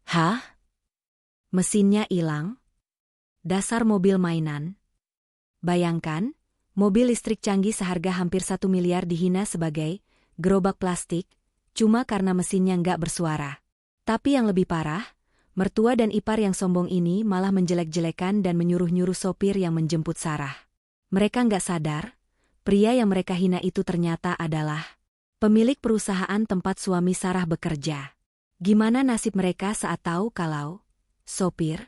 Hah? Mesinnya hilang? Dasar mobil mainan. Bayangkan, mobil listrik canggih seharga hampir 1 miliar dihina sebagai gerobak plastik, cuma karena mesinnya nggak bersuara. Tapi yang lebih parah, mertua dan ipar yang sombong ini malah menjelek-jelekan dan menyuruh-nyuruh sopir yang menjemput Sarah. Mereka nggak sadar, pria yang mereka hina itu ternyata adalah pemilik perusahaan tempat suami Sarah bekerja. Gimana nasib mereka saat tahu kalau sopir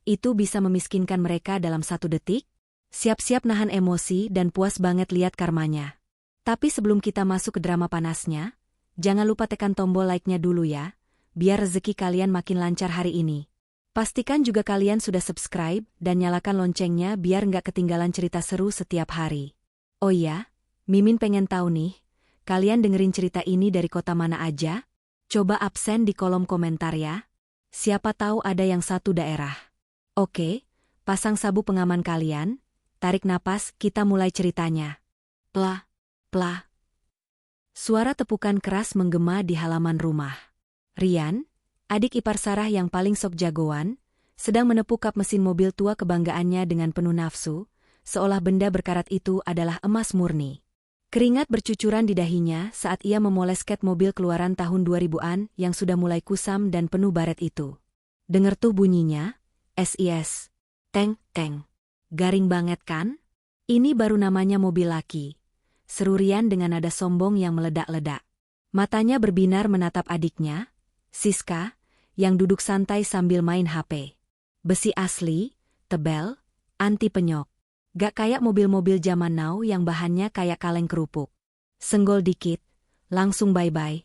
itu bisa memiskinkan mereka dalam 1 detik? Siap-siap nahan emosi dan puas banget lihat karmanya. Tapi sebelum kita masuk ke drama panasnya, jangan lupa tekan tombol like-nya dulu ya, biar rezeki kalian makin lancar hari ini. Pastikan juga kalian sudah subscribe dan nyalakan loncengnya biar nggak ketinggalan cerita seru setiap hari. Oh iya, Mimin pengen tahu nih, kalian dengerin cerita ini dari kota mana aja? Coba absen di kolom komentar ya. Siapa tahu ada yang satu daerah. Oke, pasang sabuk pengaman kalian, tarik napas, kita mulai ceritanya. Plah, plah. Suara tepukan keras menggema di halaman rumah. Rian, adik ipar Sarah yang paling sok jagoan, sedang menepuk kap mesin mobil tua kebanggaannya dengan penuh nafsu, seolah benda berkarat itu adalah emas murni. Keringat bercucuran di dahinya saat ia memoles ket mobil keluaran tahun 2000-an yang sudah mulai kusam dan penuh baret itu. Dengar tuh bunyinya, SIS. Teng, teng. Garing banget kan? Ini baru namanya mobil laki. Seru Rian dengan nada sombong yang meledak-ledak. Matanya berbinar menatap adiknya, Siska, yang duduk santai sambil main HP. Besi asli, tebal, anti penyok. Gak kayak mobil-mobil zaman now yang bahannya kayak kaleng kerupuk. Senggol dikit, langsung bye-bye.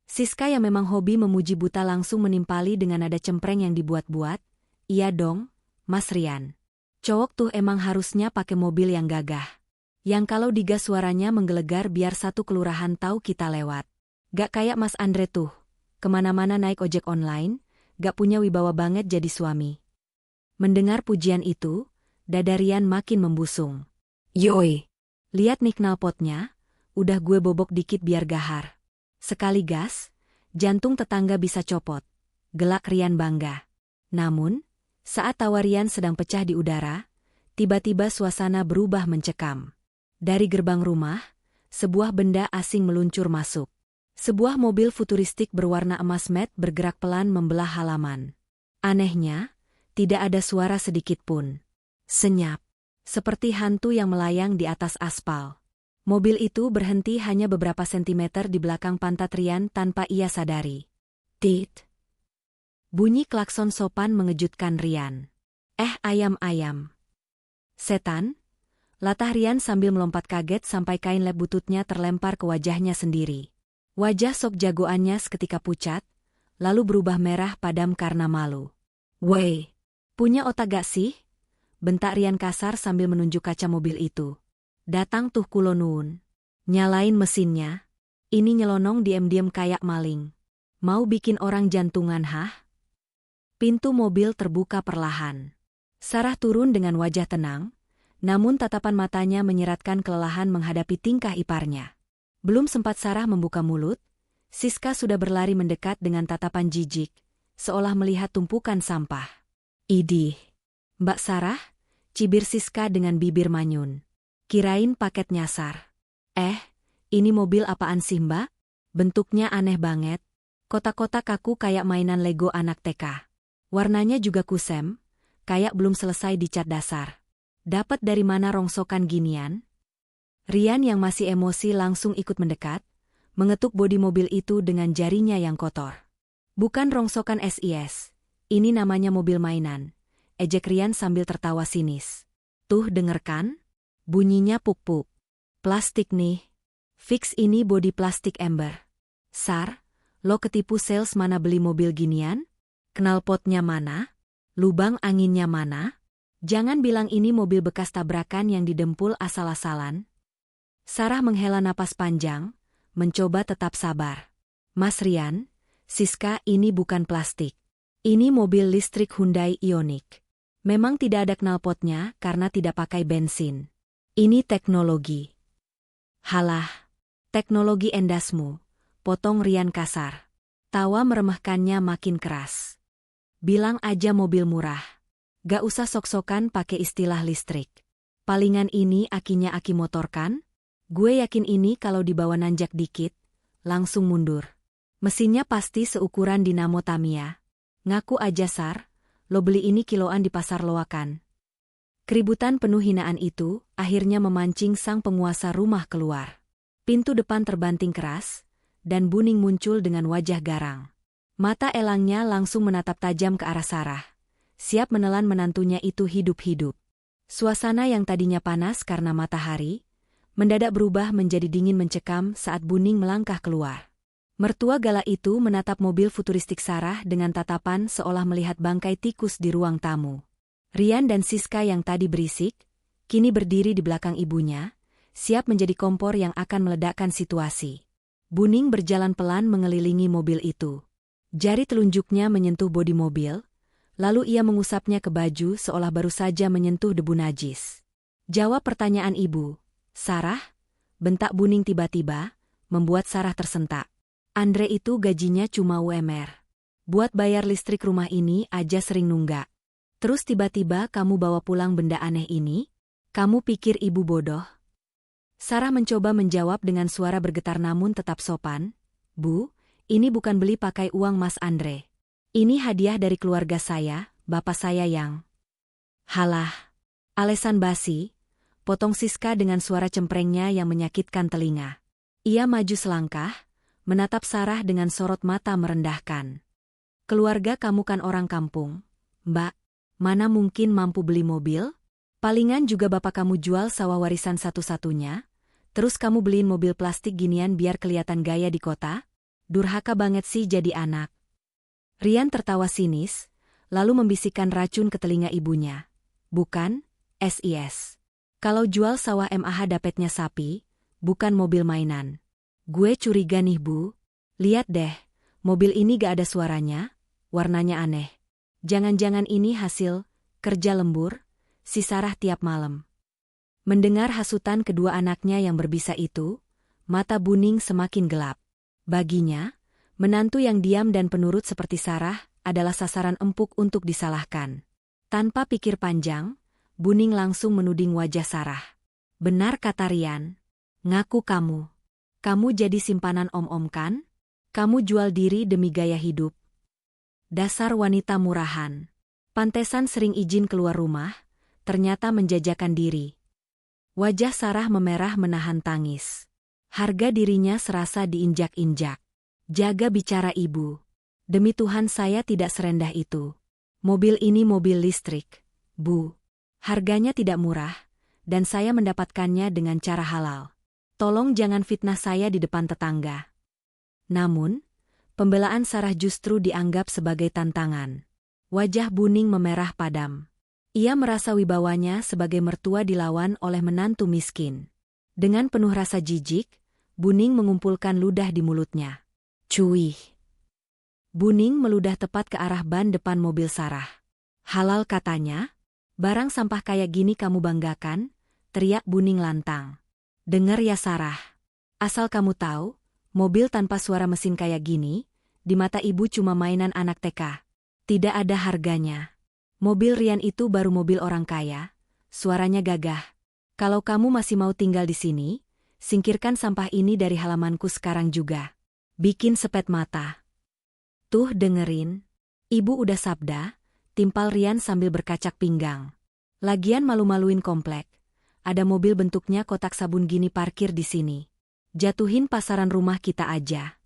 Siska yang memang hobi memuji buta langsung menimpali dengan nada cempreng yang dibuat-buat. Iya dong, Mas Rian. Cowok tuh emang harusnya pakai mobil yang gagah. Yang kalau digas suaranya menggelegar biar satu kelurahan tahu kita lewat. Gak kayak Mas Andre tuh, kemana-mana naik ojek online, gak punya wibawa banget jadi suami. Mendengar pujian itu, dada Rian makin membusung. Yoi, lihat nih knalpotnya, udah gue bobok dikit biar gahar. Sekali gas, jantung tetangga bisa copot. Gelak Rian bangga. Namun, saat tawa Rian sedang pecah di udara, tiba-tiba suasana berubah mencekam. Dari gerbang rumah, sebuah benda asing meluncur masuk. Sebuah mobil futuristik berwarna emas matte bergerak pelan membelah halaman. Anehnya, tidak ada suara sedikit pun. Senyap, seperti hantu yang melayang di atas aspal. Mobil itu berhenti hanya beberapa sentimeter di belakang pantat Rian tanpa ia sadari. Tit. Bunyi klakson sopan mengejutkan Rian. Ayam-ayam. Setan? Latah Rian sambil melompat kaget sampai kain lap bututnya terlempar ke wajahnya sendiri. Wajah sok jagoannya seketika pucat, lalu berubah merah padam karena malu. Woi, punya otak gak sih? Bentak Rian kasar sambil menunjuk kaca mobil itu. Datang tuh kulonun. Nyalain mesinnya. Ini nyelonong diam-diam kayak maling. Mau bikin orang jantungan hah? Pintu mobil terbuka perlahan. Sarah turun dengan wajah tenang, namun tatapan matanya menyeratkan kelelahan menghadapi tingkah iparnya. Belum sempat Sarah membuka mulut, Siska sudah berlari mendekat dengan tatapan jijik, seolah melihat tumpukan sampah. Idih, Mbak Sarah, cibir Siska dengan bibir manyun. Kirain paket nyasar. Ini mobil apaan sih Mbak? Bentuknya aneh banget. Kotak-kotak kaku kayak mainan Lego anak TK. Warnanya juga kusem, kayak belum selesai dicat dasar. Dapat dari mana rongsokan ginian? Rian yang masih emosi langsung ikut mendekat, mengetuk bodi mobil itu dengan jarinya yang kotor. Bukan rongsokan SIS, ini namanya mobil mainan, ejek Rian sambil tertawa sinis. Tuh denger kan? Bunyinya puk-puk. Plastik nih. Fix ini bodi plastik ember. Sar, lo ketipu sales mana beli mobil ginian? Knalpotnya mana? Lubang anginnya mana? Jangan bilang ini mobil bekas tabrakan yang didempul asal-asalan. Sarah menghela napas panjang, mencoba tetap sabar. Mas Rian, Siska, ini bukan plastik. Ini mobil listrik Hyundai Ioniq. Memang tidak ada knalpotnya karena tidak pakai bensin. Ini teknologi. Halah, teknologi endasmu, potong Rian kasar. Tawa meremehkannya makin keras. Bilang aja mobil murah. Gak usah sok-sokan pakai istilah listrik. Palingan ini akinya aki motor kan? Gue yakin ini kalau dibawa nanjak dikit, langsung mundur. Mesinnya pasti seukuran dinamo Tamiya. Ngaku aja Sar, lo beli ini kiloan di pasar loakan. Keributan penuh hinaan itu akhirnya memancing sang penguasa rumah keluar. Pintu depan terbanting keras, dan Buning muncul dengan wajah garang. Mata elangnya langsung menatap tajam ke arah Sarah, siap menelan menantunya itu hidup-hidup. Suasana yang tadinya panas karena matahari, mendadak berubah menjadi dingin mencekam saat Buning melangkah keluar. Mertua galak itu menatap mobil futuristik Sarah dengan tatapan seolah melihat bangkai tikus di ruang tamu. Rian dan Siska yang tadi berisik, kini berdiri di belakang ibunya, siap menjadi kompor yang akan meledakkan situasi. Buning berjalan pelan mengelilingi mobil itu. Jari telunjuknya menyentuh bodi mobil, lalu ia mengusapnya ke baju seolah baru saja menyentuh debu najis. Jawab pertanyaan ibu, Sarah? Bentak Buning tiba-tiba, membuat Sarah tersentak. Andre itu gajinya cuma UMR. Buat bayar listrik rumah ini aja sering nunggak. Terus tiba-tiba kamu bawa pulang benda aneh ini? Kamu pikir ibu bodoh? Sarah mencoba menjawab dengan suara bergetar namun tetap sopan. Bu, ini bukan beli pakai uang Mas Andre. Ini hadiah dari keluarga saya, bapak saya yang... Halah. Alesan basi, potong Siska dengan suara cemprengnya yang menyakitkan telinga. Ia maju selangkah, menatap Sarah dengan sorot mata merendahkan. Keluarga kamu kan orang kampung, Mbak. Mana mungkin mampu beli mobil? Palingan juga bapak kamu jual sawah warisan satu-satunya. Terus kamu beliin mobil plastik ginian biar kelihatan gaya di kota? Durhaka banget sih jadi anak. Rian tertawa sinis, lalu membisikkan racun ke telinga ibunya. Bukan, SIS. Kalau jual sawah MAH dapetnya sapi, bukan mobil mainan. Gue curiga nih Bu. Lihat deh, mobil ini gak ada suaranya, warnanya aneh. Jangan-jangan ini hasil kerja lembur si Sarah tiap malam. Mendengar hasutan kedua anaknya yang berbisa itu, mata Buning semakin gelap. Baginya, menantu yang diam dan penurut seperti Sarah adalah sasaran empuk untuk disalahkan. Tanpa pikir panjang, Buning langsung menuding wajah Sarah. Benar kata Rian. Ngaku kamu. Kamu jadi simpanan om-om kan? Kamu jual diri demi gaya hidup. Dasar wanita murahan. Pantesan sering izin keluar rumah, ternyata menjajakan diri. Wajah Sarah memerah menahan tangis. Harga dirinya serasa diinjak-injak. Jaga bicara ibu. Demi Tuhan saya tidak serendah itu. Mobil ini mobil listrik, Bu. Harganya tidak murah, dan saya mendapatkannya dengan cara halal. Tolong jangan fitnah saya di depan tetangga. Namun, pembelaan Sarah justru dianggap sebagai tantangan. Wajah Buning memerah padam. Ia merasa wibawanya sebagai mertua dilawan oleh menantu miskin. Dengan penuh rasa jijik, Buning mengumpulkan ludah di mulutnya. Cuih. Buning meludah tepat ke arah ban depan mobil Sarah. Halal katanya? Barang sampah kayak gini kamu banggakan? Teriak Buning lantang. Dengar ya Sarah. Asal kamu tahu, mobil tanpa suara mesin kayak gini, di mata ibu cuma mainan anak TK. Tidak ada harganya. Mobil Rian itu baru mobil orang kaya, suaranya gagah. Kalau kamu masih mau tinggal di sini, singkirkan sampah ini dari halamanku sekarang juga. Bikin sepet mata. Tuh dengerin, ibu udah sabda, timpal Rian sambil berkacak pinggang. Lagian malu-maluin komplek. Ada mobil bentuknya kotak sabun gini parkir di sini. Jatuhin pasaran rumah kita aja.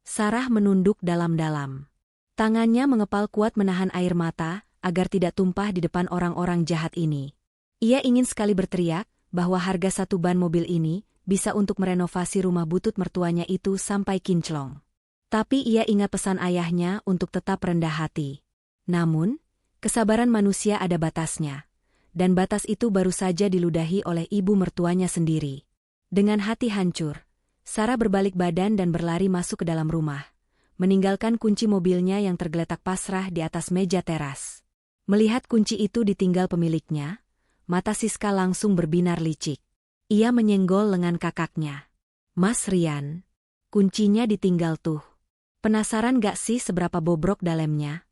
Sarah menunduk dalam-dalam. Tangannya mengepal kuat menahan air mata, agar tidak tumpah di depan orang-orang jahat ini. Ia ingin sekali berteriak bahwa harga satu ban mobil ini bisa untuk merenovasi rumah butut mertuanya itu sampai kinclong. Tapi ia ingat pesan ayahnya untuk tetap rendah hati. Namun, kesabaran manusia ada batasnya. Dan batas itu baru saja diludahi oleh ibu mertuanya sendiri. Dengan hati hancur, Sarah berbalik badan dan berlari masuk ke dalam rumah, meninggalkan kunci mobilnya yang tergeletak pasrah di atas meja teras. Melihat kunci itu ditinggal pemiliknya, mata Siska langsung berbinar licik. Ia menyenggol lengan kakaknya. Mas Rian, kuncinya ditinggal tuh. Penasaran gak sih seberapa bobrok dalamnya?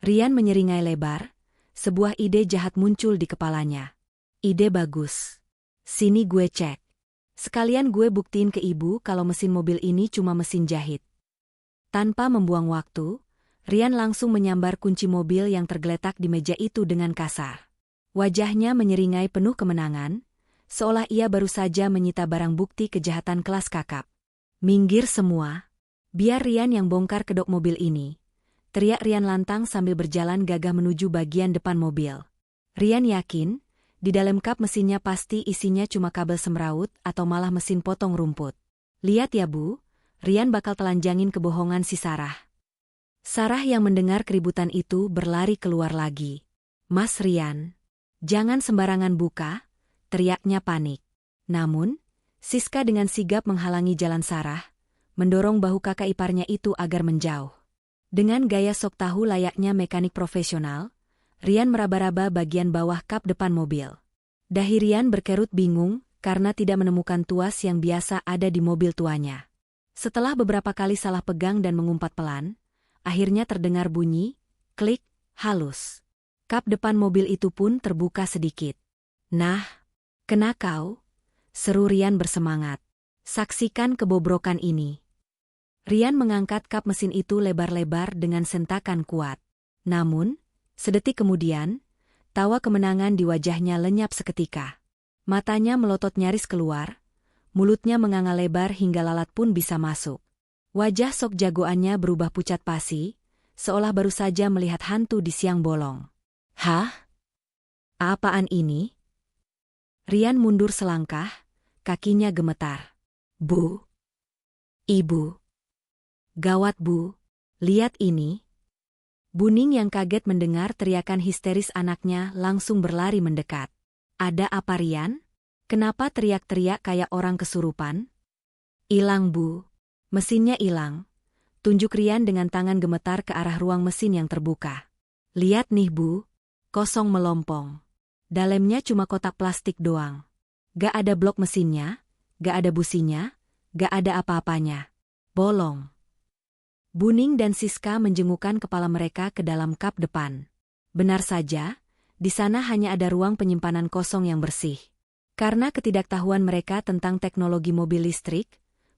Rian menyeringai lebar, sebuah ide jahat muncul di kepalanya. Ide bagus. Sini gue cek. Sekalian gue buktiin ke ibu kalau mesin mobil ini cuma mesin jahit. Tanpa membuang waktu, Rian langsung menyambar kunci mobil yang tergeletak di meja itu dengan kasar. Wajahnya menyeringai penuh kemenangan, seolah ia baru saja menyita barang bukti kejahatan kelas kakap. Minggir semua. Biar Rian yang bongkar kedok mobil ini. Teriak Rian lantang sambil berjalan gagah menuju bagian depan mobil. Rian yakin, di dalam kap mesinnya pasti isinya cuma kabel semraut atau malah mesin potong rumput. Lihat ya Bu, Rian bakal telanjangin kebohongan si Sarah. Sarah yang mendengar keributan itu berlari keluar lagi. Mas Rian, jangan sembarangan buka, teriaknya panik. Namun, Siska dengan sigap menghalangi jalan Sarah, mendorong bahu kakak iparnya itu agar menjauh. Dengan gaya sok tahu layaknya mekanik profesional, Rian meraba-raba bagian bawah kap depan mobil. Dahi Rian berkerut bingung karena tidak menemukan tuas yang biasa ada di mobil tuanya. Setelah beberapa kali salah pegang dan mengumpat pelan, akhirnya terdengar bunyi, klik, halus. Kap depan mobil itu pun terbuka sedikit. Nah, kena kau? Seru Rian bersemangat. Saksikan kebobrokan ini. Rian mengangkat kap mesin itu lebar-lebar dengan sentakan kuat. Namun, sedetik kemudian, tawa kemenangan di wajahnya lenyap seketika. Matanya melotot nyaris keluar, mulutnya menganga lebar hingga lalat pun bisa masuk. Wajah sok jagoannya berubah pucat pasi, seolah baru saja melihat hantu di siang bolong. Hah? Apaan ini? Rian mundur selangkah, kakinya gemetar. Bu. Ibu. Gawat Bu, lihat ini. Buning yang kaget mendengar teriakan histeris anaknya langsung berlari mendekat. Ada apa Rian? Kenapa teriak-teriak kayak orang kesurupan? Ilang Bu. Mesinnya ilang. Tunjuk Rian dengan tangan gemetar ke arah ruang mesin yang terbuka. Lihat nih Bu, kosong melompong. Dalamnya cuma kotak plastik doang. Gak ada blok mesinnya, gak ada businya, gak ada apa-apanya. Bolong. Buning dan Siska menjengukkan kepala mereka ke dalam kap depan. Benar saja, di sana hanya ada ruang penyimpanan kosong yang bersih. Karena ketidaktahuan mereka tentang teknologi mobil listrik,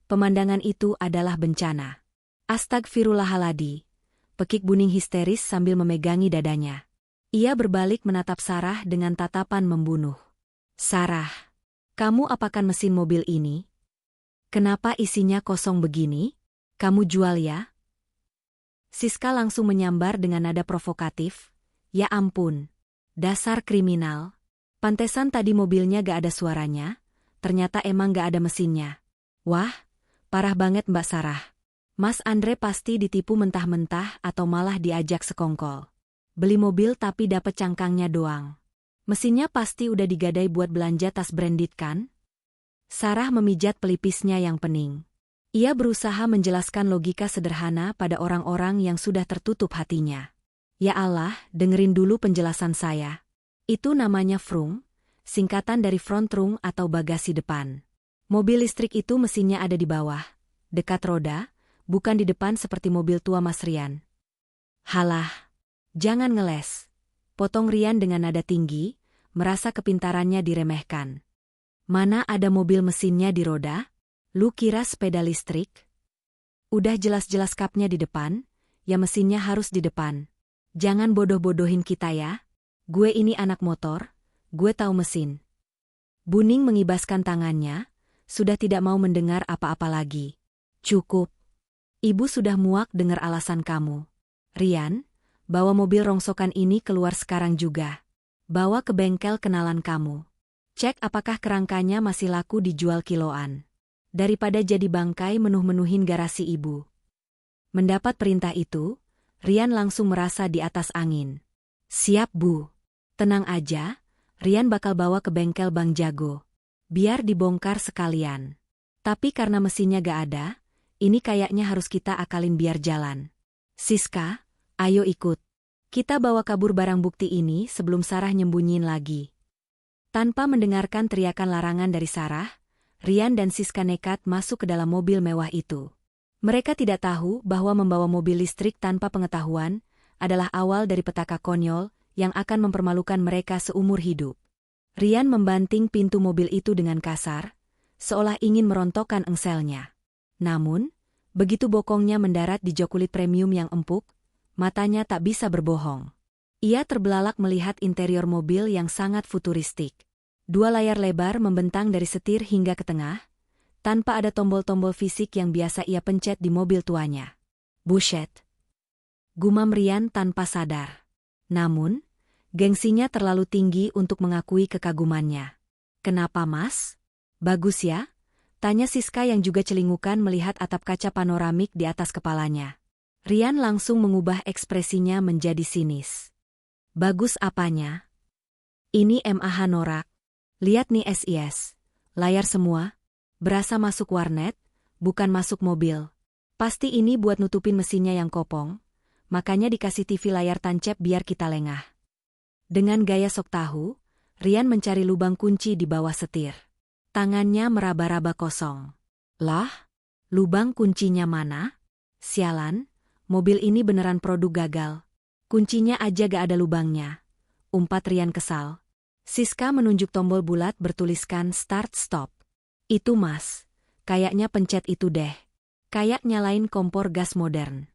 pemandangan itu adalah bencana. Astagfirullahaladzim, pekik Buning histeris sambil memegangi dadanya. Ia berbalik menatap Sarah dengan tatapan membunuh. Sarah, kamu apakan mesin mobil ini? Kenapa isinya kosong begini? Kamu jual ya? Siska langsung menyambar dengan nada provokatif. Ya ampun, dasar kriminal. Pantesan tadi mobilnya gak ada suaranya, ternyata emang gak ada mesinnya. Wah, parah banget Mbak Sarah. Mas Andre pasti ditipu mentah-mentah atau malah diajak sekongkol. Beli mobil tapi dapet cangkangnya doang. Mesinnya pasti udah digadai buat belanja tas branded kan? Sarah memijat pelipisnya yang pening. Ia berusaha menjelaskan logika sederhana pada orang-orang yang sudah tertutup hatinya. Ya Allah, dengerin dulu penjelasan saya. Itu namanya frunk, singkatan dari front trunk atau bagasi depan. Mobil listrik itu mesinnya ada di bawah, dekat roda, bukan di depan seperti mobil tua Mas Rian. Halah, jangan ngeles. Potong Rian dengan nada tinggi, merasa kepintarannya diremehkan. Mana ada mobil mesinnya di roda? Lu kira sepeda listrik? Udah jelas-jelas kapnya di depan, ya mesinnya harus di depan. Jangan bodoh-bodohin kita ya. Gue ini anak motor, gue tahu mesin. Buning mengibaskan tangannya, sudah tidak mau mendengar apa-apa lagi. Cukup. Ibu sudah muak dengar alasan kamu. Rian, bawa mobil rongsokan ini keluar sekarang juga. Bawa ke bengkel kenalan kamu. Cek apakah kerangkanya masih laku dijual kiloan. Daripada jadi bangkai menuh-menuhin garasi ibu. Mendapat perintah itu, Rian langsung merasa di atas angin. Siap Bu. Tenang aja, Rian bakal bawa ke bengkel Bang Jago. Biar dibongkar sekalian. Tapi karena mesinnya gak ada, ini kayaknya harus kita akalin biar jalan. Siska, ayo ikut. Kita bawa kabur barang bukti ini sebelum Sarah nyembunyiin lagi. Tanpa mendengarkan teriakan larangan dari Sarah, Rian dan Siska nekat masuk ke dalam mobil mewah itu. Mereka tidak tahu bahwa membawa mobil listrik tanpa pengetahuan adalah awal dari petaka konyol yang akan mempermalukan mereka seumur hidup. Rian membanting pintu mobil itu dengan kasar, seolah ingin merontokkan engselnya. Namun, begitu bokongnya mendarat di jok kulit premium yang empuk, matanya tak bisa berbohong. Ia terbelalak melihat interior mobil yang sangat futuristik. 2 layar lebar membentang dari setir hingga ke tengah, tanpa ada tombol-tombol fisik yang biasa ia pencet di mobil tuanya. Buset! Gumam Rian tanpa sadar. Namun, gengsinya terlalu tinggi untuk mengakui kekagumannya. Kenapa, Mas? Bagus ya? Tanya Siska yang juga celingukan melihat atap kaca panoramik di atas kepalanya. Rian langsung mengubah ekspresinya menjadi sinis. Bagus apanya? Ini MAH norak. Lihat nih SIS. Layar semua. Berasa masuk warnet, bukan masuk mobil. Pasti ini buat nutupin mesinnya yang kopong. Makanya dikasih TV layar tancap biar kita lengah. Dengan gaya sok tahu, Rian mencari lubang kunci di bawah setir. Tangannya meraba-raba kosong. Lah, lubang kuncinya mana? Sialan, mobil ini beneran produk gagal. Kuncinya aja gak ada lubangnya. Umpat Rian kesal. Siska menunjuk tombol bulat bertuliskan start-stop. Itu Mas, kayaknya pencet itu deh. Kayak nyalain kompor gas modern.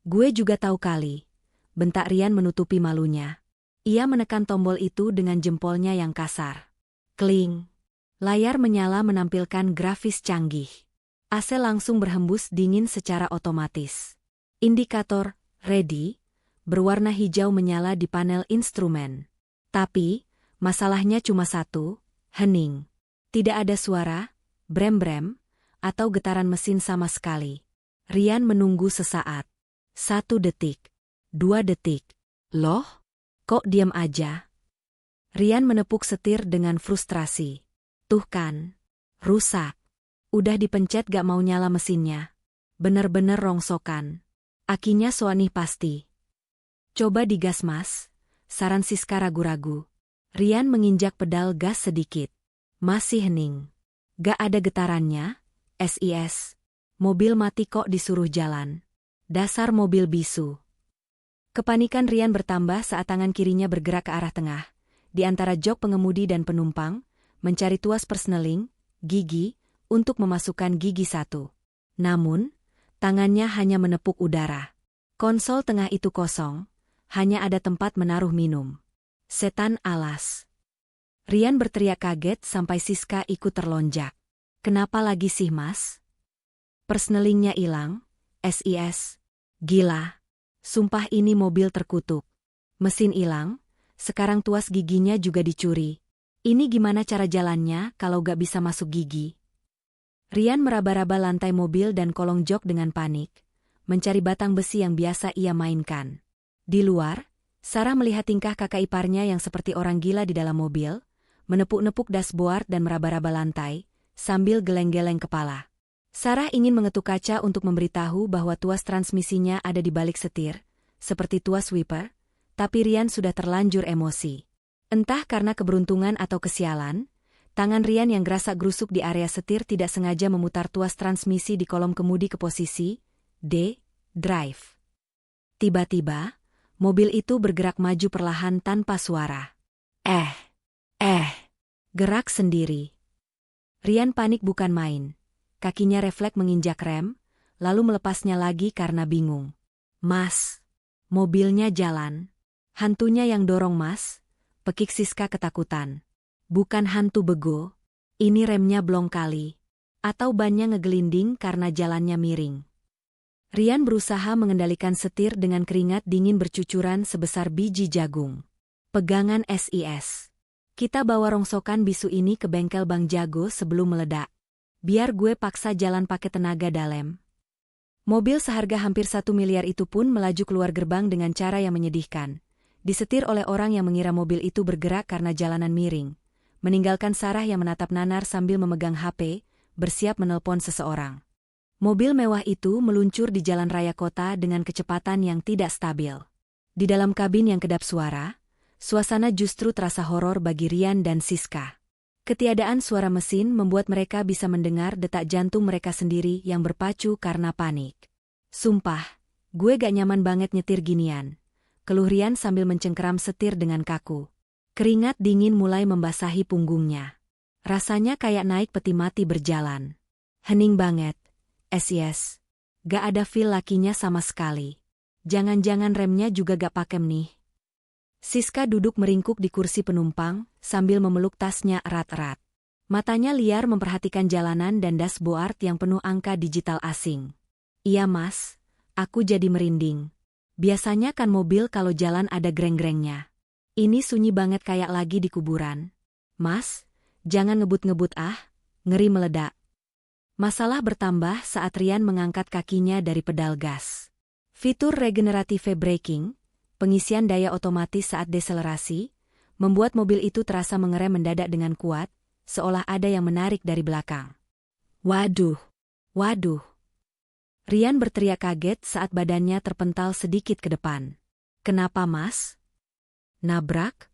Gue juga tahu kali. Bentak Rian menutupi malunya. Ia menekan tombol itu dengan jempolnya yang kasar. Kling. Layar menyala menampilkan grafis canggih. AC langsung berhembus dingin secara otomatis. Indikator, ready, berwarna hijau menyala di panel instrumen. Tapi, masalahnya cuma satu, hening. Tidak ada suara, brem-brem, atau getaran mesin sama sekali. Rian menunggu sesaat. 1 detik. 2 detik. Loh? Kok diam aja? Rian menepuk setir dengan frustrasi. Tuh kan, rusak. Udah dipencet gak mau nyala mesinnya. Bener-bener rongsokan. Akinya soanih pasti. Coba digas Mas, saran Siska ragu-ragu. Rian menginjak pedal gas sedikit. Masih hening. Gak ada getarannya, SIS. Mobil mati kok disuruh jalan. Dasar mobil bisu. Kepanikan Rian bertambah saat tangan kirinya bergerak ke arah tengah, di antara jok pengemudi dan penumpang, mencari tuas persneling, gigi, untuk memasukkan gigi 1. Namun, tangannya hanya menepuk udara. Konsol tengah itu kosong, hanya ada tempat menaruh minum. Setan alas. Rian berteriak kaget sampai Siska ikut terlonjak. Kenapa lagi sih Mas? Persnelingnya hilang, SIS. Gila. Sumpah ini mobil terkutuk. Mesin hilang, sekarang tuas giginya juga dicuri. Ini gimana cara jalannya kalau gak bisa masuk gigi? Rian meraba-raba lantai mobil dan kolong jok dengan panik, mencari batang besi yang biasa ia mainkan. Di luar, Sarah melihat tingkah kakak iparnya yang seperti orang gila di dalam mobil, menepuk-nepuk dashboard dan meraba-raba lantai, sambil geleng-geleng kepala. Sarah ingin mengetuk kaca untuk memberitahu bahwa tuas transmisinya ada di balik setir, seperti tuas wiper, tapi Rian sudah terlanjur emosi. Entah karena keberuntungan atau kesialan, tangan Rian yang gerasak-gerusuk di area setir tidak sengaja memutar tuas transmisi di kolom kemudi ke posisi D, drive. Tiba-tiba, mobil itu bergerak maju perlahan tanpa suara. Gerak sendiri. Rian panik bukan main. Kakinya refleks menginjak rem, lalu melepasnya lagi karena bingung. Mas, mobilnya jalan. Hantunya yang dorong Mas, pekik Siska ketakutan. Bukan hantu bego, ini remnya blong kali. Atau bannya ngegelinding karena jalannya miring. Rian berusaha mengendalikan setir dengan keringat dingin bercucuran sebesar biji jagung. Pegangan SIS. Kita bawa rongsokan bisu ini ke bengkel Bang Jago sebelum meledak. Biar gue paksa jalan pakai tenaga dalam. Mobil seharga hampir 1 miliar itu pun melaju keluar gerbang dengan cara yang menyedihkan. Disetir oleh orang yang mengira mobil itu bergerak karena jalanan miring. Meninggalkan Sarah yang menatap nanar sambil memegang HP, bersiap menelpon seseorang. Mobil mewah itu meluncur di jalan raya kota dengan kecepatan yang tidak stabil. Di dalam kabin yang kedap suara, suasana justru terasa horor bagi Rian dan Siska. Ketiadaan suara mesin membuat mereka bisa mendengar detak jantung mereka sendiri yang berpacu karena panik. Sumpah, gue gak nyaman banget nyetir ginian. keluh Rian sambil mencengkeram setir dengan kaku. Keringat dingin mulai membasahi punggungnya. Rasanya kayak naik peti mati berjalan. Hening banget. Yes. Gak ada feel lakinya sama sekali. Jangan-jangan remnya juga gak pakem nih. Siska duduk meringkuk di kursi penumpang, sambil memeluk tasnya erat-erat. Matanya liar memperhatikan jalanan dan dashboard yang penuh angka digital asing. Iya mas, aku jadi merinding. Biasanya kan mobil kalau jalan ada greng-grengnya. Ini sunyi banget kayak lagi di kuburan. Mas, jangan ngebut-ngebut ngeri meledak. Masalah bertambah saat Rian mengangkat kakinya dari pedal gas. Fitur regenerative braking, pengisian daya otomatis saat deselerasi, membuat mobil itu terasa mengerem mendadak dengan kuat, seolah ada yang menarik dari belakang. Waduh! Rian berteriak kaget saat badannya terpental sedikit ke depan. Kenapa mas? Nabrak?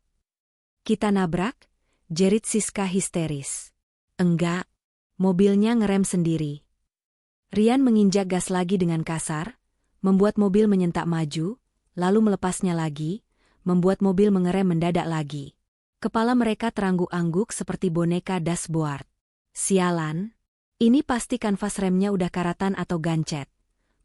Kita nabrak? Jerit Siska histeris. Enggak. Mobilnya ngerem sendiri. Rian menginjak gas lagi dengan kasar, membuat mobil menyentak maju, lalu melepasnya lagi, membuat mobil mengerem mendadak lagi. Kepala mereka terangguk-angguk seperti boneka dashboard. Sialan, ini pasti kanvas remnya udah karatan atau gancet.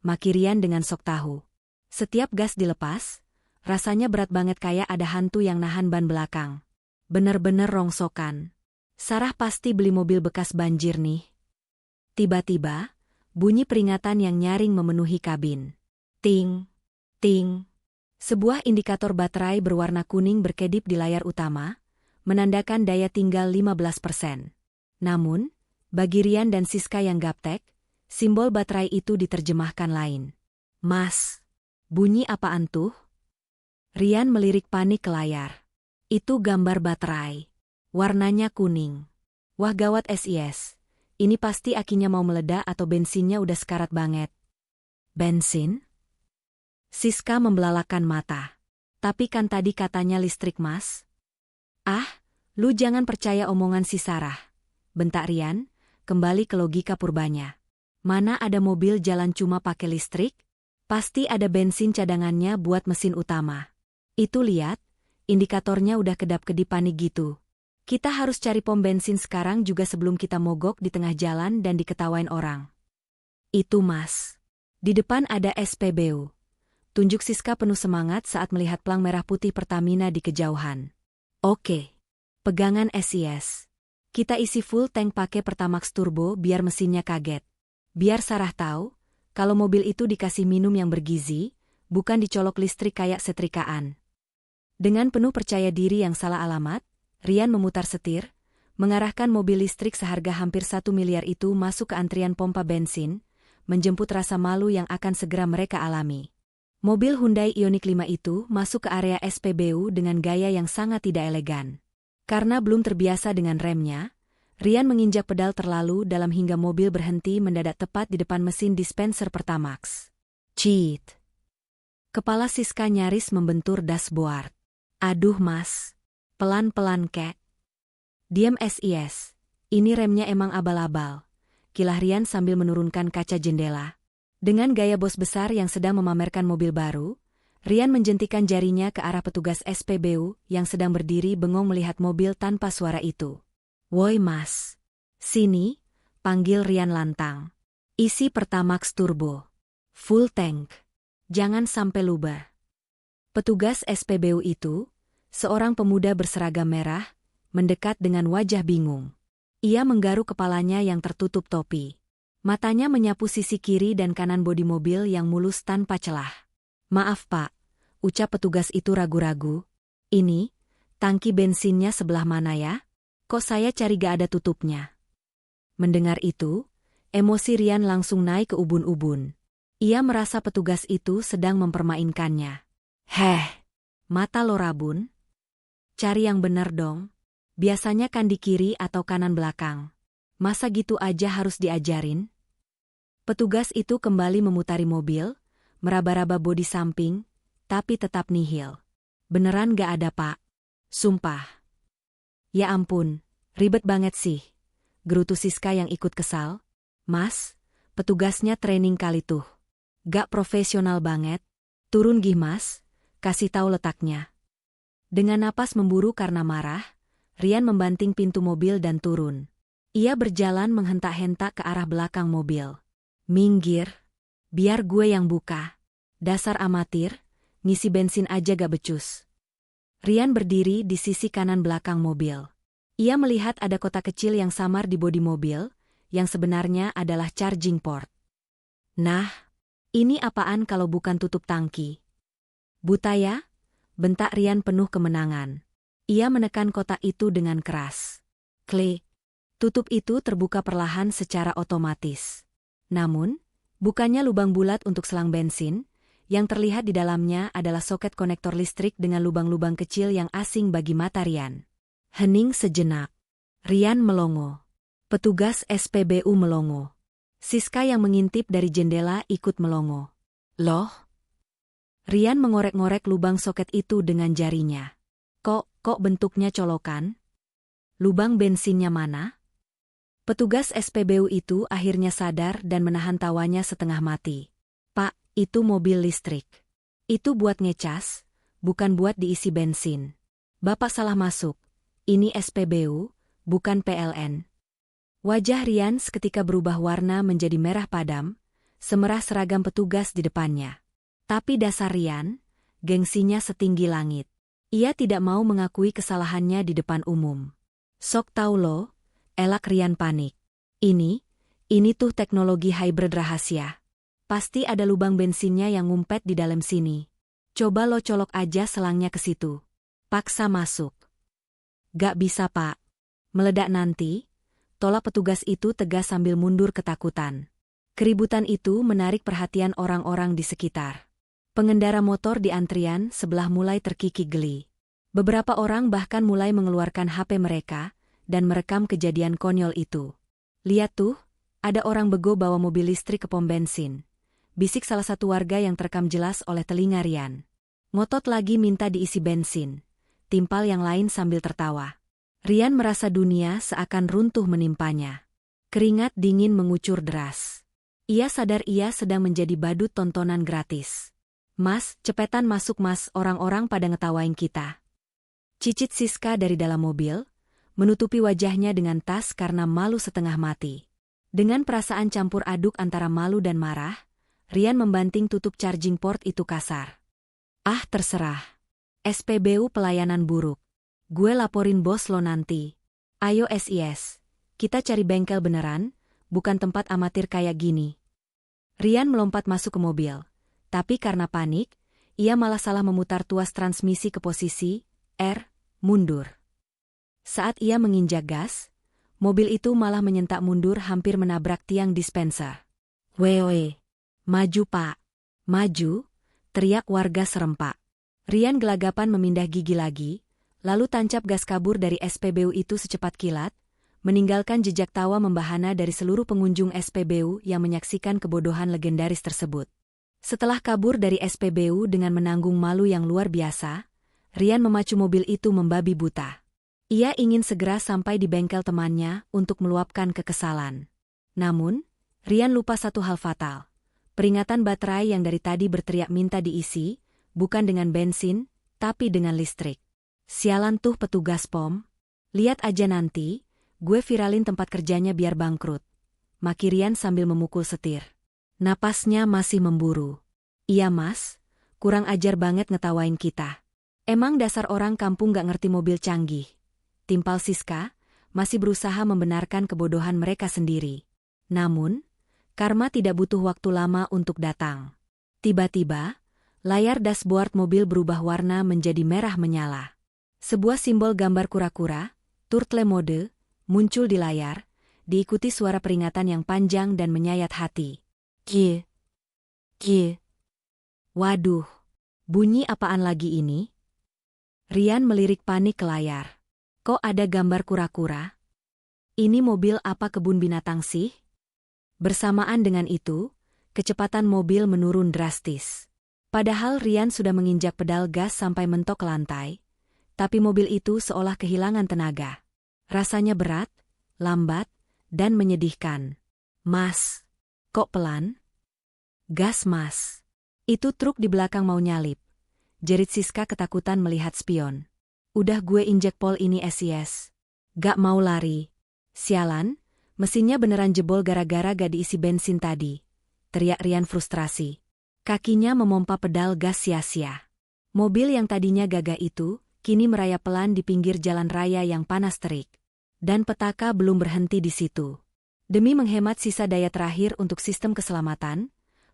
Maki Rian dengan sok tahu. Setiap gas dilepas, rasanya berat banget kayak ada hantu yang nahan ban belakang. Bener-bener rongsokan. Sarah pasti beli mobil bekas banjir nih. Tiba-tiba, bunyi peringatan yang nyaring memenuhi kabin. Ting, ting. Sebuah indikator baterai berwarna kuning berkedip di layar utama, menandakan daya tinggal 15%. Namun, bagi Rian dan Siska yang gaptek, simbol baterai itu diterjemahkan lain. Mas, bunyi apaan tuh? Rian melirik panik ke layar. Itu gambar baterai. Warnanya kuning. Wah gawat SIS. Ini pasti akinya mau meledak atau bensinnya udah sekarat banget. Bensin? Siska membelalakan mata. Tapi kan tadi katanya listrik mas. Lu jangan percaya omongan si Sarah. Bentak Rian, kembali ke logika purbanya. Mana ada mobil jalan cuma pakai listrik? Pasti ada bensin cadangannya buat mesin utama. Itu lihat, indikatornya udah kedap-kedip panik gitu. Kita harus cari pom bensin sekarang juga sebelum kita mogok di tengah jalan dan diketawain orang. Itu mas. Di depan ada SPBU. Tunjuk Siska penuh semangat saat melihat pelang merah putih Pertamina di kejauhan. Oke. Pegangan SIS. Kita isi full tank pakai Pertamax Turbo biar mesinnya kaget. Biar Sarah tahu, kalau mobil itu dikasih minum yang bergizi, bukan dicolok listrik kayak setrikaan. Dengan penuh percaya diri yang salah alamat, Rian memutar setir, mengarahkan mobil listrik seharga hampir 1 miliar itu masuk ke antrian pompa bensin, menjemput rasa malu yang akan segera mereka alami. Mobil Hyundai Ioniq 5 itu masuk ke area SPBU dengan gaya yang sangat tidak elegan. Karena belum terbiasa dengan remnya, Rian menginjak pedal terlalu dalam hingga mobil berhenti mendadak tepat di depan mesin dispenser Pertamax. Cheat. Kepala Siska nyaris membentur dashboard. Aduh mas. Pelan-pelan kek. Diam SIS. Ini remnya emang abal-abal. Kilah Rian sambil menurunkan kaca jendela. Dengan gaya bos besar yang sedang memamerkan mobil baru, Rian menjentikan jarinya ke arah petugas SPBU yang sedang berdiri bengong melihat mobil tanpa suara itu. Woi mas. Sini, panggil Rian lantang. Isi Pertamax Turbo. Full tank. Jangan sampai luber. Petugas SPBU itu, seorang pemuda berseragam merah, mendekat dengan wajah bingung. Ia menggaruk kepalanya yang tertutup topi. Matanya menyapu sisi kiri dan kanan bodi mobil yang mulus tanpa celah. Maaf pak, ucap petugas itu ragu-ragu. Ini, tangki bensinnya sebelah mana ya? Kok saya cari gak ada tutupnya? Mendengar itu, emosi Rian langsung naik ke ubun-ubun. Ia merasa petugas itu sedang mempermainkannya. Mata lo rabun? Cari yang benar dong. Biasanya kan di kiri atau kanan belakang. Masa gitu aja harus diajarin? Petugas itu kembali memutari mobil, meraba-raba bodi samping, tapi tetap nihil. Beneran gak ada pak? Sumpah. Ya ampun, ribet banget sih. Gerutu Siska yang ikut kesal. Mas, petugasnya training kali tuh. Gak profesional banget. Turun gih mas. kasih tahu letaknya. Dengan napas memburu karena marah, Rian membanting pintu mobil dan turun. Ia berjalan menghentak-hentak ke arah belakang mobil. Minggir, biar gue yang buka. Dasar amatir, ngisi bensin aja gak becus. Rian berdiri di sisi kanan belakang mobil. Ia melihat ada kotak kecil yang samar di bodi mobil, yang sebenarnya adalah charging port. Nah, ini apaan kalau bukan tutup tangki? Buta ya? Bentak Rian penuh kemenangan. Ia menekan kotak itu dengan keras. Klik. Tutup itu terbuka perlahan secara otomatis. Namun, bukannya lubang bulat untuk selang bensin, yang terlihat di dalamnya adalah soket konektor listrik dengan lubang-lubang kecil yang asing bagi mata Rian. Hening sejenak. Rian melongo. Petugas SPBU melongo. Siska yang mengintip dari jendela ikut melongo. Loh? Rian mengorek-ngorek lubang soket itu dengan jarinya. Kok bentuknya colokan? Lubang bensinnya mana? Petugas SPBU itu akhirnya sadar dan menahan tawanya setengah mati. Pak, itu mobil listrik. Itu buat ngecas, bukan buat diisi bensin. Bapak salah masuk. Ini SPBU, bukan PLN. Wajah Rian seketika berubah warna menjadi merah padam, semerah seragam petugas di depannya. Tapi dasar Rian, gengsinya setinggi langit. Ia tidak mau mengakui kesalahannya di depan umum. Sok tau lo, elak Rian panik. Ini tuh teknologi hybrid rahasia. Pasti ada lubang bensinnya yang ngumpet di dalam sini. Coba lo colok aja selangnya ke situ. Paksa masuk. Gak bisa pak. Meledak nanti, tolak petugas itu tegas sambil mundur ketakutan. Keributan itu menarik perhatian orang-orang di sekitar. Pengendara motor di antrian sebelah mulai terkikik geli. Beberapa orang bahkan mulai mengeluarkan HP mereka dan merekam kejadian konyol itu. Lihat tuh, ada orang bego bawa mobil listrik ke pom bensin. Bisik salah satu warga yang terekam jelas oleh telinga Rian. Ngotot lagi minta diisi bensin. Timpal yang lain sambil tertawa. Rian merasa dunia seakan runtuh menimpanya. Keringat dingin mengucur deras. Ia sadar ia sedang menjadi badut tontonan gratis. Mas, cepetan masuk mas, orang-orang pada ngetawain kita. Cicit Siska dari dalam mobil, menutupi wajahnya dengan tas karena malu setengah mati. Dengan perasaan campur aduk antara malu dan marah, Rian membanting tutup charging port itu kasar. Ah terserah. SPBU pelayanan buruk. Gue laporin bos lo nanti. Ayo SIS, kita cari bengkel beneran, bukan tempat amatir kayak gini. Rian melompat masuk ke mobil. Tapi karena panik, ia malah salah memutar tuas transmisi ke posisi R, mundur. Saat ia menginjak gas, mobil itu malah menyentak mundur hampir menabrak tiang dispenser. Wewe, maju pak, maju, teriak warga serempak. Rian gelagapan memindah gigi lagi, lalu tancap gas kabur dari SPBU itu secepat kilat, meninggalkan jejak tawa membahana dari seluruh pengunjung SPBU yang menyaksikan kebodohan legendaris tersebut. Setelah kabur dari SPBU dengan menanggung malu yang luar biasa, Rian memacu mobil itu membabi buta. Ia ingin segera sampai di bengkel temannya untuk meluapkan kekesalan. Namun, Rian lupa satu hal fatal. Peringatan baterai yang dari tadi berteriak minta diisi, bukan dengan bensin, tapi dengan listrik. Sialan tuh petugas POM. Lihat aja nanti, gue viralin tempat kerjanya biar bangkrut. Maki Rian sambil memukul setir. Napasnya masih memburu. Iya mas, kurang ajar banget ngetawain kita. Emang dasar orang kampung gak ngerti mobil canggih. Timpal Siska, masih berusaha membenarkan kebodohan mereka sendiri. Namun, karma tidak butuh waktu lama untuk datang. Tiba-tiba, layar dashboard mobil berubah warna menjadi merah menyala. Sebuah simbol gambar kura-kura, turtle mode, muncul di layar, diikuti suara peringatan yang panjang dan menyayat hati. Kie. Waduh, bunyi apaan lagi ini? Rian melirik panik ke layar. Kok ada gambar kura-kura? Ini mobil apa kebun binatang sih? Bersamaan dengan itu, kecepatan mobil menurun drastis. Padahal Rian sudah menginjak pedal gas sampai mentok ke lantai, tapi mobil itu seolah kehilangan tenaga. Rasanya berat, lambat, dan menyedihkan. Mas, kok pelan? Gas mas. Itu truk di belakang mau nyalip. jerit Siska ketakutan melihat spion. Udah gue injek pol ini SIS. Gak mau lari. Sialan, mesinnya beneran jebol gara-gara gak diisi bensin tadi. Teriak Rian frustrasi. Kakinya memompa pedal gas sia-sia. Mobil yang tadinya gagah itu, kini merayap pelan di pinggir jalan raya yang panas terik. Dan petaka belum berhenti di situ. Demi menghemat sisa daya terakhir untuk sistem keselamatan,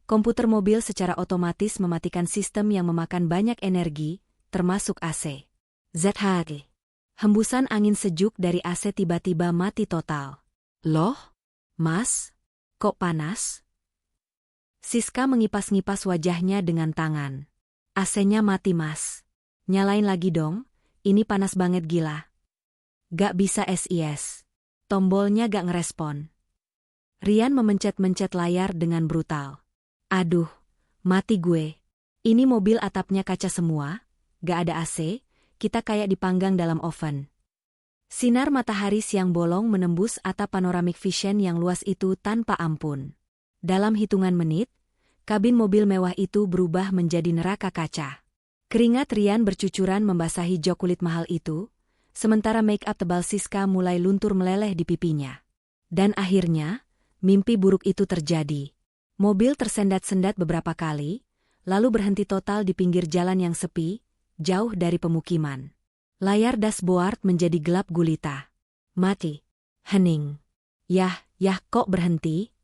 komputer mobil secara otomatis mematikan sistem yang memakan banyak energi, termasuk AC. ZHD. Hembusan angin sejuk dari AC tiba-tiba mati total. Loh? Mas? Kok panas? Siska mengipas-ngipas wajahnya dengan tangan. AC-nya mati mas. Nyalain lagi dong, ini panas banget gila. Gak bisa SIS. Tombolnya gak ngerespon. Rian memencet-mencet layar dengan brutal. Aduh, mati gue. Ini mobil atapnya kaca semua, gak ada AC, kita kayak dipanggang dalam oven. Sinar matahari siang bolong menembus atap panoramic vision yang luas itu tanpa ampun. Dalam hitungan menit, kabin mobil mewah itu berubah menjadi neraka kaca. Keringat Rian bercucuran membasahi jok kulit mahal itu, sementara make-up tebal Siska mulai luntur meleleh di pipinya. Dan akhirnya, mimpi buruk itu terjadi. Mobil tersendat-sendat beberapa kali, lalu berhenti total di pinggir jalan yang sepi, jauh dari pemukiman. Layar dashboard menjadi gelap gulita. Mati. Hening. Yah, kok berhenti?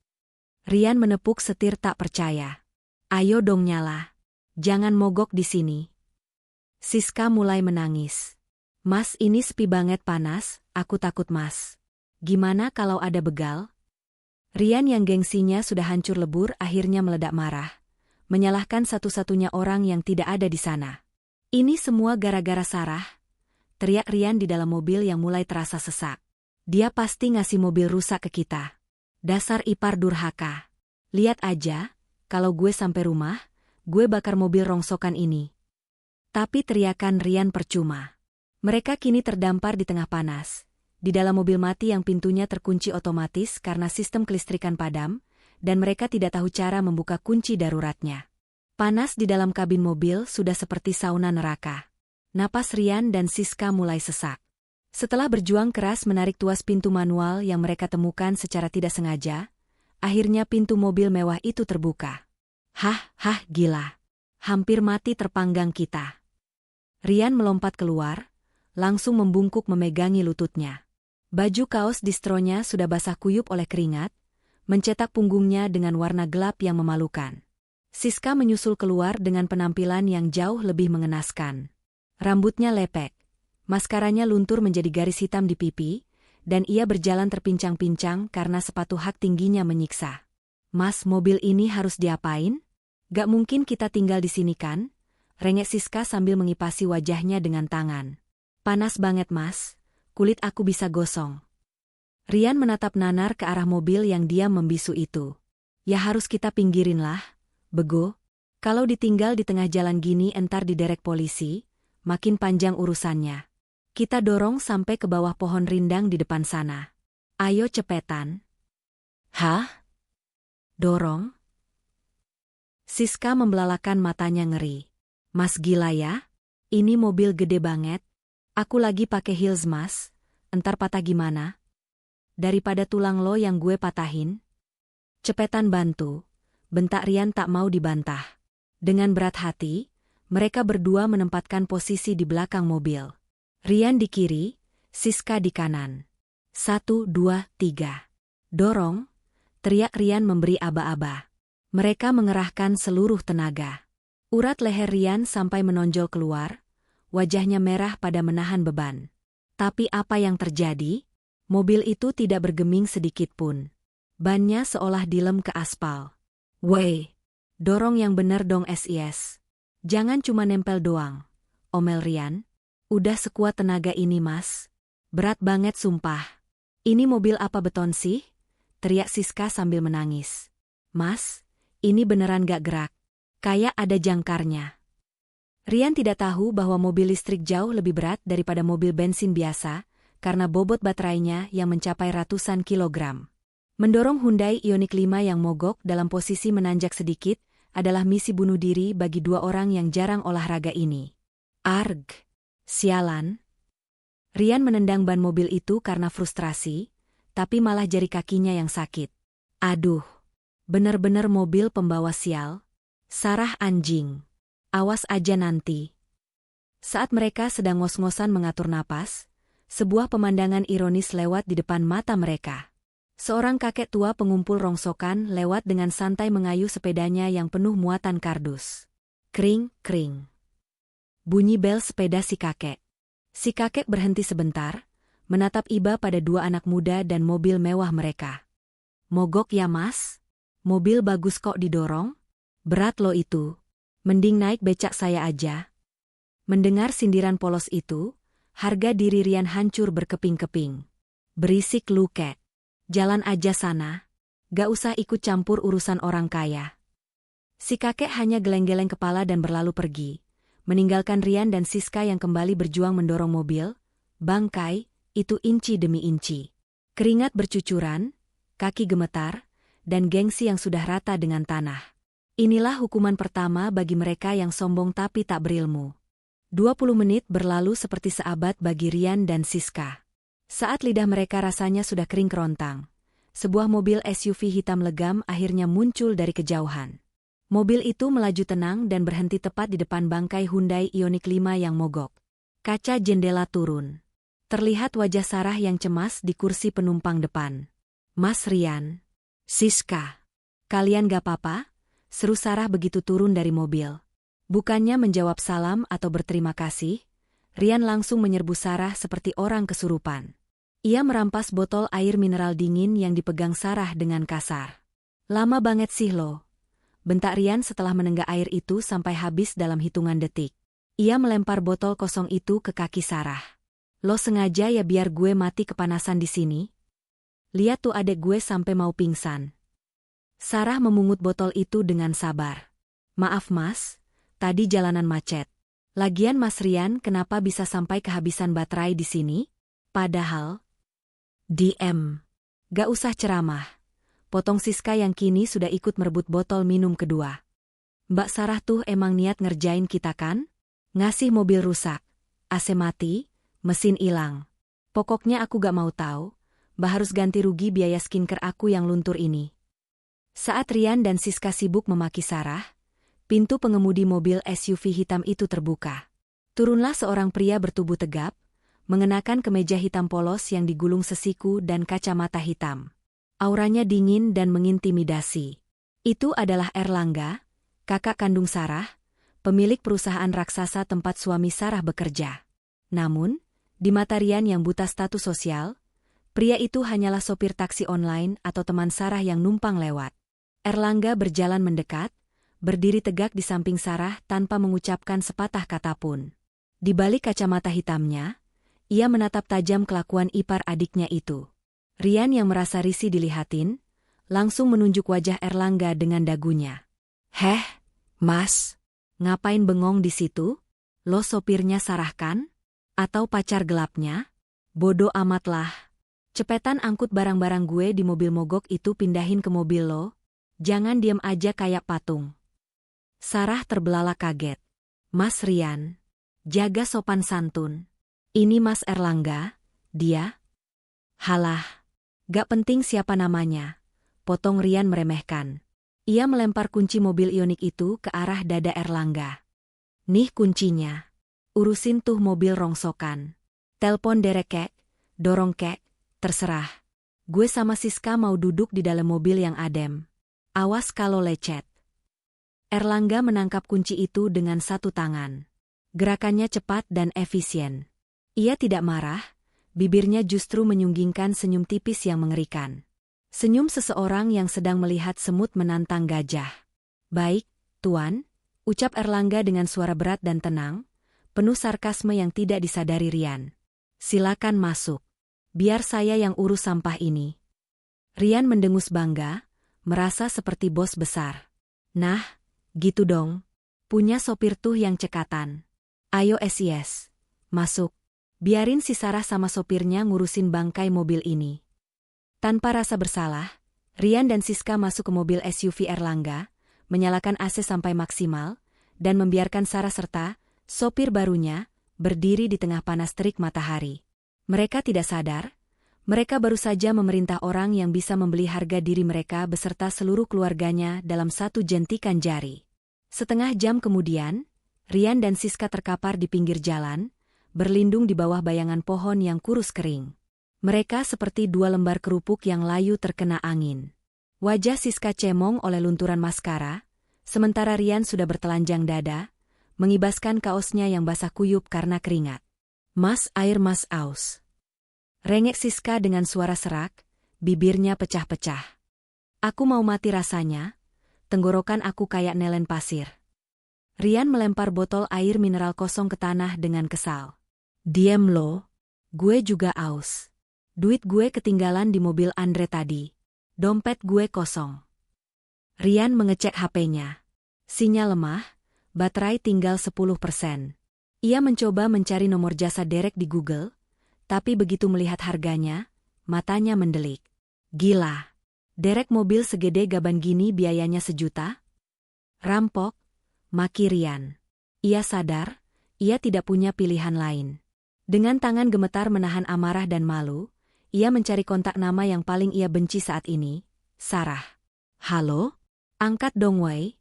Rian menepuk setir tak percaya. Ayo dong nyala. Jangan mogok di sini. Siska mulai menangis. Mas ini sepi banget panas, aku takut mas. Gimana kalau ada begal? Rian yang gengsinya sudah hancur lebur akhirnya meledak marah. Menyalahkan satu-satunya orang yang tidak ada di sana. Ini semua gara-gara Sarah, teriak Rian di dalam mobil yang mulai terasa sesak. Dia pasti ngasih mobil rusak ke kita. Dasar ipar durhaka. Lihat aja, kalau gue sampai rumah, gue bakar mobil rongsokan ini. Tapi teriakan Rian percuma. Mereka kini terdampar di tengah panas. Di dalam mobil mati yang pintunya terkunci otomatis karena sistem kelistrikan padam, dan mereka tidak tahu cara membuka kunci daruratnya. Panas di dalam kabin mobil sudah seperti sauna neraka. Napas Rian dan Siska mulai sesak. Setelah berjuang keras menarik tuas pintu manual yang mereka temukan secara tidak sengaja, akhirnya pintu mobil mewah itu terbuka. Hah, gila. Hampir mati terpanggang kita. Rian melompat keluar, langsung membungkuk memegangi lututnya. Baju kaos distronya sudah basah kuyup oleh keringat, mencetak punggungnya dengan warna gelap yang memalukan. Siska menyusul keluar dengan penampilan yang jauh lebih mengenaskan. Rambutnya lepek, maskaranya luntur menjadi garis hitam di pipi, dan ia berjalan terpincang-pincang karena sepatu hak tingginya menyiksa. Mas, mobil ini harus diapain? Gak mungkin kita tinggal di sini kan? Rengek Siska sambil mengipasi wajahnya dengan tangan. Panas banget mas, kulit aku bisa gosong. Rian menatap nanar ke arah mobil yang diam membisu itu. Ya harus kita pinggirin lah. Bego, kalau ditinggal di tengah jalan gini entar diderek polisi, makin panjang urusannya. Kita dorong sampai ke bawah pohon rindang di depan sana. Ayo cepetan. Hah? Dorong? Siska membelalakan matanya ngeri. Mas gila ya? Ini mobil gede banget. Aku lagi pakai heels mas, entar patah gimana? Daripada tulang lo yang gue patahin. Cepetan bantu. Bentak Rian tak mau dibantah. Dengan berat hati, mereka berdua menempatkan posisi di belakang mobil. Rian di kiri, Siska di kanan. 1, 2, 3. Dorong, teriak Rian memberi aba-aba. Mereka mengerahkan seluruh tenaga. Urat leher Rian sampai menonjol keluar, wajahnya merah pada menahan beban. Tapi apa yang terjadi? Mobil itu tidak bergeming sedikit pun. Bannya seolah dilem ke aspal. Weh, dorong yang bener dong SIS. Jangan cuma nempel doang. Omel Rian. Udah sekuat tenaga ini mas. Berat banget sumpah. Ini mobil apa beton sih? Teriak Siska sambil menangis. Mas, ini beneran gak gerak. Kayak ada jangkarnya. Rian tidak tahu bahwa mobil listrik jauh lebih berat daripada mobil bensin biasa, karena bobot baterainya yang mencapai ratusan kilogram. Mendorong Hyundai Ioniq 5 yang mogok dalam posisi menanjak sedikit, adalah misi bunuh diri bagi dua orang yang jarang olahraga ini. Arg! Sialan! Rian menendang ban mobil itu karena frustrasi, tapi malah jari kakinya yang sakit. Aduh! Bener-bener mobil pembawa sial. Sarah anjing. Awas aja nanti. Saat mereka sedang ngos-ngosan mengatur napas, sebuah pemandangan ironis lewat di depan mata mereka. Seorang kakek tua pengumpul rongsokan lewat dengan santai mengayuh sepedanya yang penuh muatan kardus. Kring, kring. Bunyi bel sepeda si kakek. Si kakek berhenti sebentar, menatap iba pada dua anak muda dan mobil mewah mereka. Mogok ya mas? Mobil bagus kok didorong? Berat lo itu. Mending naik becak saya aja. Mendengar sindiran polos itu, harga diri Rian hancur berkeping-keping. Berisik lu kek. Jalan aja sana. Gak usah ikut campur urusan orang kaya. Si kakek hanya geleng-geleng kepala dan berlalu pergi, meninggalkan Rian dan Siska yang kembali berjuang mendorong mobil. Bangkai, itu inci demi inci. Keringat bercucuran, kaki gemetar, dan gengsi yang sudah rata dengan tanah. Inilah hukuman pertama bagi mereka yang sombong tapi tak berilmu. 20 menit berlalu seperti seabad bagi Rian dan Siska. Saat lidah mereka rasanya sudah kering kerontang, sebuah mobil SUV hitam legam akhirnya muncul dari kejauhan. Mobil itu melaju tenang dan berhenti tepat di depan bangkai Hyundai Ioniq 5 yang mogok. Kaca jendela turun. Terlihat wajah Sarah yang cemas di kursi penumpang depan. Mas Rian. Siska. Kalian gak apa-apa? Seru Sarah begitu turun dari mobil. Bukannya menjawab salam atau berterima kasih, Rian langsung menyerbu Sarah seperti orang kesurupan. Ia merampas botol air mineral dingin yang dipegang Sarah dengan kasar. Lama banget sih lo. Bentak Rian setelah menenggak air itu sampai habis dalam hitungan detik. Ia melempar botol kosong itu ke kaki Sarah. Lo sengaja ya biar gue mati kepanasan di sini? Lihat tuh adek gue sampai mau pingsan. Sarah memungut botol itu dengan sabar. Maaf mas, tadi jalanan macet. Lagian Mas Rian kenapa bisa sampai kehabisan baterai di sini? Padahal... DM. Gak usah ceramah. Potong Siska yang kini sudah ikut merebut botol minum kedua. Mbak Sarah tuh emang niat ngerjain kita kan? Ngasih mobil rusak, AC mati, mesin hilang. Pokoknya aku gak mau tahu, Mbak harus ganti rugi biaya skincare aku yang luntur ini. Saat Rian dan Siska sibuk memaki Sarah, pintu pengemudi mobil SUV hitam itu terbuka. Turunlah seorang pria bertubuh tegap, mengenakan kemeja hitam polos yang digulung sesiku dan kacamata hitam. Auranya dingin dan mengintimidasi. Itu adalah Erlangga, kakak kandung Sarah, pemilik perusahaan raksasa tempat suami Sarah bekerja. Namun, di mata Rian yang buta status sosial, pria itu hanyalah sopir taksi online atau teman Sarah yang numpang lewat. Erlangga berjalan mendekat, berdiri tegak di samping Sarah tanpa mengucapkan sepatah kata pun. Di balik kacamata hitamnya, ia menatap tajam kelakuan ipar adiknya itu. Rian yang merasa risih dilihatin, langsung menunjuk wajah Erlangga dengan dagunya. Heh, mas, ngapain bengong di situ? Lo sopirnya Sarah kan? Atau pacar gelapnya? Bodoh amatlah. Cepetan angkut barang-barang gue di mobil mogok itu pindahin ke mobil lo. Jangan diam aja kayak patung. Sarah terbelalak kaget. Mas Rian, jaga sopan santun. Ini Mas Erlangga, dia? Halah, gak penting siapa namanya. Potong Rian meremehkan. Ia melempar kunci mobil Ioniq itu ke arah dada Erlangga. Nih kuncinya. Urusin tuh mobil rongsokan. Telpon derek kek, dorong kek, terserah. Gue sama Siska mau duduk di dalam mobil yang adem. Awas kalau lecet. Erlangga menangkap kunci itu dengan satu tangan. Gerakannya cepat dan efisien. Ia tidak marah, bibirnya justru menyunggingkan senyum tipis yang mengerikan. Senyum seseorang yang sedang melihat semut menantang gajah. Baik, Tuan, ucap Erlangga dengan suara berat dan tenang, penuh sarkasme yang tidak disadari Rian. Silakan masuk. Biar saya yang urus sampah ini. Rian mendengus bangga, merasa seperti bos besar. Nah, gitu dong. Punya sopir tuh yang cekatan. Ayo SIS, masuk. Biarin si Sarah sama sopirnya ngurusin bangkai mobil ini. Tanpa rasa bersalah, Rian dan Siska masuk ke mobil SUV Erlangga, menyalakan AC sampai maksimal, dan membiarkan Sarah serta sopir barunya berdiri di tengah panas terik matahari. Mereka tidak sadar, mereka baru saja memerintah orang yang bisa membeli harga diri mereka beserta seluruh keluarganya dalam satu jentikan jari. Setengah jam kemudian, Rian dan Siska terkapar di pinggir jalan, berlindung di bawah bayangan pohon yang kurus kering. Mereka seperti dua lembar kerupuk yang layu terkena angin. Wajah Siska cemong oleh lunturan maskara, sementara Rian sudah bertelanjang dada, mengibaskan kaosnya yang basah kuyup karena keringat. "Mas air mas aus." Rengek Siska dengan suara serak, bibirnya pecah-pecah. "Aku mau mati rasanya, tenggorokan aku kayak nelen pasir." Rian melempar botol air mineral kosong ke tanah dengan kesal. "Diem lo, gue juga aus. Duit gue ketinggalan di mobil Andre tadi. Dompet gue kosong." Rian mengecek HP-nya. Sinyal lemah, baterai tinggal 10%. Ia mencoba mencari nomor jasa derek di Google, tapi begitu melihat harganya, matanya mendelik. Gila, derek mobil segede gaban gini biayanya 1 juta? Rampok, maki Rian. Ia sadar, ia tidak punya pilihan lain. Dengan tangan gemetar menahan amarah dan malu, ia mencari kontak nama yang paling ia benci saat ini, Sarah. "Halo? Angkat dong Wei,"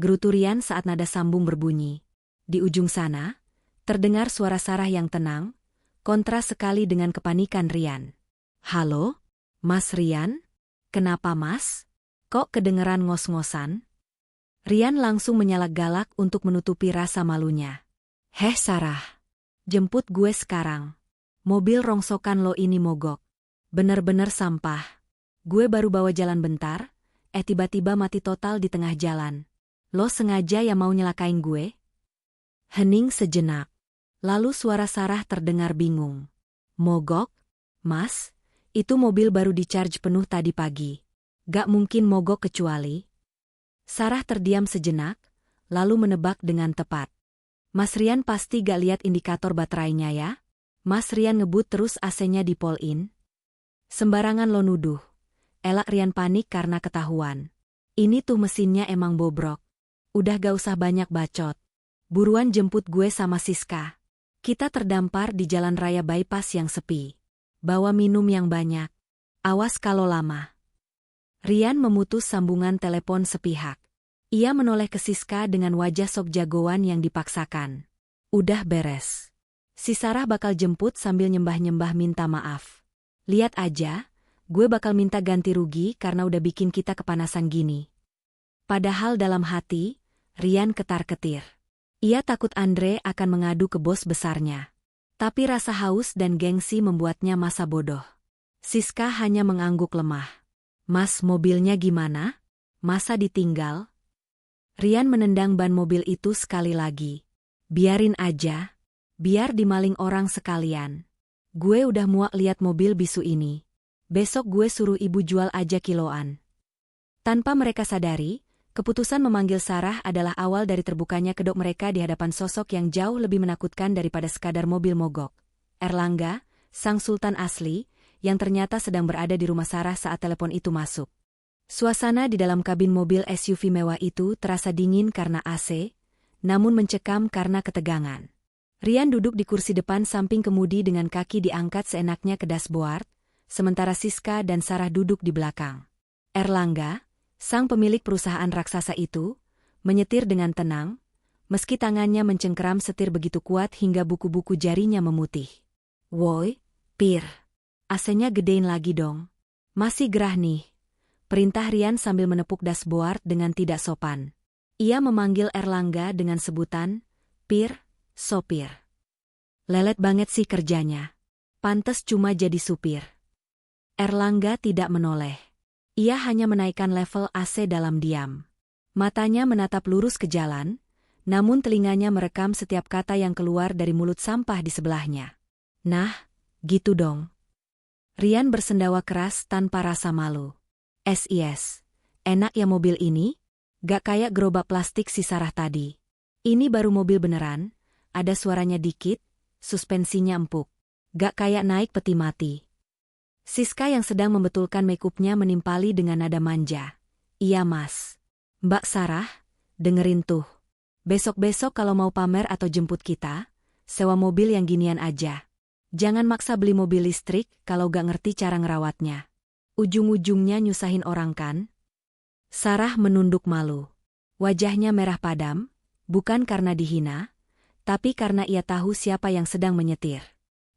gerutu Rian saat nada sambung berbunyi. Di ujung sana, terdengar suara Sarah yang tenang, kontras sekali dengan kepanikan Rian. "Halo, Mas Rian? Kenapa Mas? Kok kedengeran ngos-ngosan?" Rian langsung menyalak galak untuk menutupi rasa malunya. "Heh Sarah, jemput gue sekarang. Mobil rongsokan lo ini mogok. Bener-bener sampah. Gue baru bawa jalan bentar, tiba-tiba mati total di tengah jalan. Lo sengaja ya mau nyelakain gue?" Hening sejenak. Lalu suara Sarah terdengar bingung. "Mogok? Mas, itu mobil baru di-charge penuh tadi pagi. Gak mungkin mogok kecuali..." Sarah terdiam sejenak, lalu menebak dengan tepat. "Mas Rian pasti gak lihat indikator baterainya ya? Mas Rian ngebut terus AC-nya di pull-in?" "Sembarangan lo nuduh." Elak Rian panik karena ketahuan. "Ini tuh mesinnya emang bobrok. Udah gak usah banyak bacot. Buruan jemput gue sama Siska. Kita terdampar di jalan raya bypass yang sepi. Bawa minum yang banyak. Awas kalau lama." Rian memutus sambungan telepon sepihak. Ia menoleh ke Siska dengan wajah sok jagoan yang dipaksakan. "Udah beres. Si Sarah bakal jemput sambil nyembah-nyembah minta maaf. Lihat aja, gue bakal minta ganti rugi karena udah bikin kita kepanasan gini." Padahal dalam hati, Rian ketar-ketir. Ia takut Andre akan mengadu ke bos besarnya. Tapi rasa haus dan gengsi membuatnya masa bodoh. Siska hanya mengangguk lemah. "Mas, mobilnya gimana? Masa ditinggal?" Rian menendang ban mobil itu sekali lagi. "Biarin aja. Biar dimaling orang sekalian. Gue udah muak lihat mobil bisu ini. Besok gue suruh ibu jual aja kiloan." Tanpa mereka sadari, keputusan memanggil Sarah adalah awal dari terbukanya kedok mereka di hadapan sosok yang jauh lebih menakutkan daripada sekadar mobil mogok. Erlangga, sang sultan asli, yang ternyata sedang berada di rumah Sarah saat telepon itu masuk. Suasana di dalam kabin mobil SUV mewah itu terasa dingin karena AC, namun mencekam karena ketegangan. Rian duduk di kursi depan samping kemudi dengan kaki diangkat seenaknya ke dashboard, sementara Siska dan Sarah duduk di belakang. Erlangga, sang pemilik perusahaan raksasa itu, menyetir dengan tenang, meski tangannya mencengkeram setir begitu kuat hingga buku-buku jarinya memutih. "Woi, Pir, AC-nya gedein lagi dong. Masih gerah nih," perintah Rian sambil menepuk dashboard dengan tidak sopan. Ia memanggil Erlangga dengan sebutan, "Pir, sopir." Lelet banget sih kerjanya. Pantes cuma jadi supir. Erlangga tidak menoleh. Ia hanya menaikkan level AC dalam diam. Matanya menatap lurus ke jalan, namun telinganya merekam setiap kata yang keluar dari mulut sampah di sebelahnya. "Nah, gitu dong." Rian bersendawa keras tanpa rasa malu. "SIS, enak ya mobil ini? Gak kayak gerobak plastik si Sarah tadi. Ini baru mobil beneran, ada suaranya dikit, suspensinya empuk. Gak kayak naik peti mati." Siska yang sedang membetulkan makeupnya menimpali dengan nada manja. "Iya Mas. Mbak Sarah, dengerin tuh. Besok-besok kalau mau pamer atau jemput kita, sewa mobil yang ginian aja. Jangan maksa beli mobil listrik kalau gak ngerti cara ngerawatnya. Ujung-ujungnya nyusahin orang kan? Sarah menunduk malu. Wajahnya merah padam, bukan karena dihina, tapi karena ia tahu siapa yang sedang menyetir.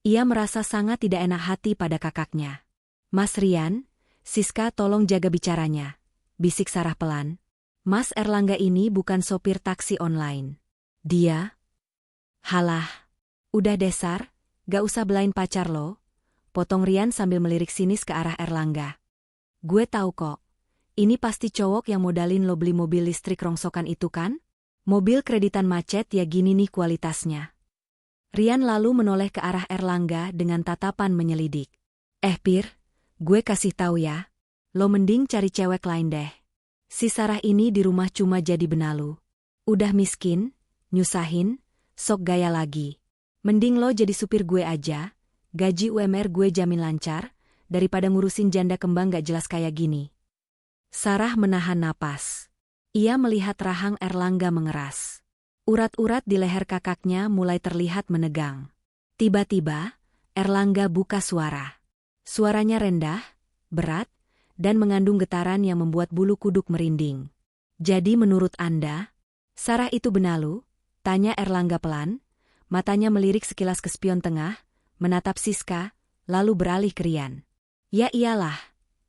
Ia merasa sangat tidak enak hati pada kakaknya. Mas Rian, Siska tolong jaga bicaranya, bisik Sarah pelan. Mas Erlangga ini bukan sopir taksi online. Dia? Halah, udah desar, gak usah belain pacar lo, potong Rian sambil melirik sinis ke arah Erlangga. Gue tahu kok, ini pasti cowok yang modalin lo beli mobil listrik rongsokan itu kan? Mobil kreditan macet ya gini nih kualitasnya. Rian lalu menoleh ke arah Erlangga dengan tatapan menyelidik. Pir, gue kasih tahu ya, lo mending cari cewek lain deh. Si Sarah ini di rumah cuma jadi benalu. Udah miskin, nyusahin, sok gaya lagi. Mending lo jadi supir gue aja, gaji UMR gue jamin lancar, daripada ngurusin janda kembang gak jelas kayak gini. Sarah menahan napas. Ia melihat rahang Erlangga mengeras. Urat-urat di leher kakaknya mulai terlihat menegang. Tiba-tiba, Erlangga buka suara. Suaranya rendah, berat, dan mengandung getaran yang membuat bulu kuduk merinding. Jadi menurut Anda, Sarah itu benalu? Tanya Erlangga pelan, matanya melirik sekilas ke spion tengah, menatap Siska, lalu beralih ke Rian. Ya iyalah,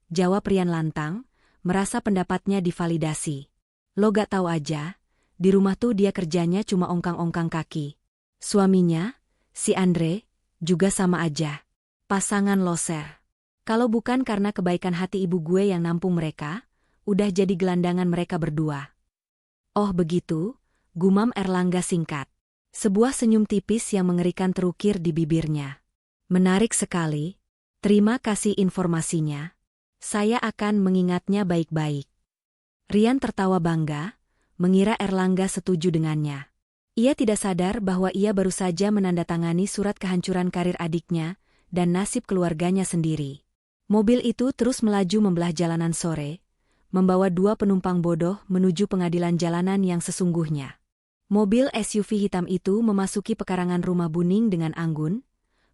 jawab Rian lantang, merasa pendapatnya divalidasi. Lo gak tahu aja, di rumah tuh dia kerjanya cuma ongkang-ongkang kaki. Suaminya, si Andre, juga sama aja. Pasangan loser. Kalau bukan karena kebaikan hati ibu gue yang nampung mereka, udah jadi gelandangan mereka berdua. Oh begitu, gumam Erlangga singkat. Sebuah senyum tipis yang mengerikan terukir di bibirnya. Menarik sekali. Terima kasih informasinya. Saya akan mengingatnya baik-baik. Rian tertawa bangga, mengira Erlangga setuju dengannya. Ia tidak sadar bahwa ia baru saja menandatangani surat kehancuran karir adiknya dan nasib keluarganya sendiri. Mobil itu terus melaju membelah jalanan sore, membawa dua penumpang bodoh menuju pengadilan jalanan yang sesungguhnya. Mobil SUV hitam itu memasuki pekarangan rumah Buning dengan anggun,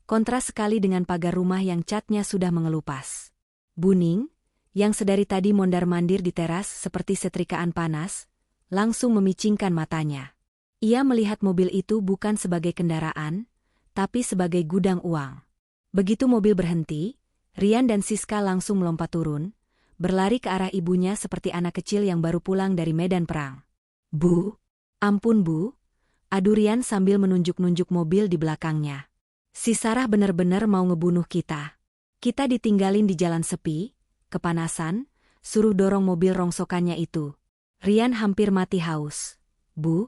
kontras sekali dengan pagar rumah yang catnya sudah mengelupas. Buning, yang sedari tadi mondar-mandir di teras seperti setrikaan panas, langsung memicingkan matanya. Ia melihat mobil itu bukan sebagai kendaraan, tapi sebagai gudang uang. Begitu mobil berhenti, Rian dan Siska langsung melompat turun, berlari ke arah ibunya seperti anak kecil yang baru pulang dari medan perang. Bu, ampun Bu, adu Rian sambil menunjuk-nunjuk mobil di belakangnya. Si Sarah benar-benar mau ngebunuh kita. Kita ditinggalin di jalan sepi, kepanasan, suruh dorong mobil rongsokannya itu. Rian hampir mati haus. Bu?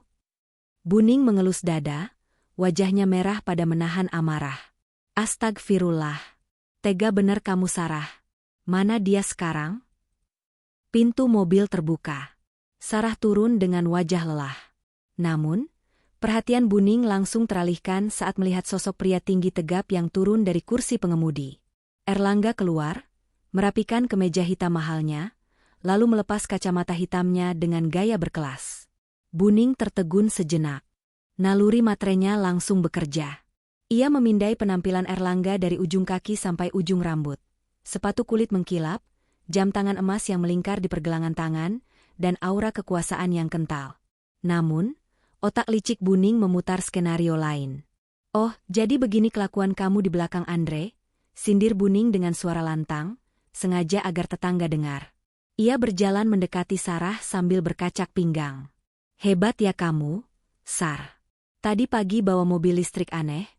Buning mengelus dada, wajahnya merah pada menahan amarah. Astagfirullah. Tega bener kamu Sarah. Mana dia sekarang? Pintu mobil terbuka. Sarah turun dengan wajah lelah. Namun, perhatian Buning langsung teralihkan saat melihat sosok pria tinggi tegap yang turun dari kursi pengemudi. Erlangga keluar, merapikan kemeja hitam mahalnya, lalu melepas kacamata hitamnya dengan gaya berkelas. Buning tertegun sejenak. Naluri materenya langsung bekerja. Ia memindai penampilan Erlangga dari ujung kaki sampai ujung rambut. Sepatu kulit mengkilap, jam tangan emas yang melingkar di pergelangan tangan, dan aura kekuasaan yang kental. Namun, otak licik Buning memutar skenario lain. Oh, jadi begini kelakuan kamu di belakang Andre? Sindir Buning dengan suara lantang, sengaja agar tetangga dengar. Ia berjalan mendekati Sarah sambil berkacak pinggang. Hebat ya kamu, Sar. Tadi pagi bawa mobil listrik aneh,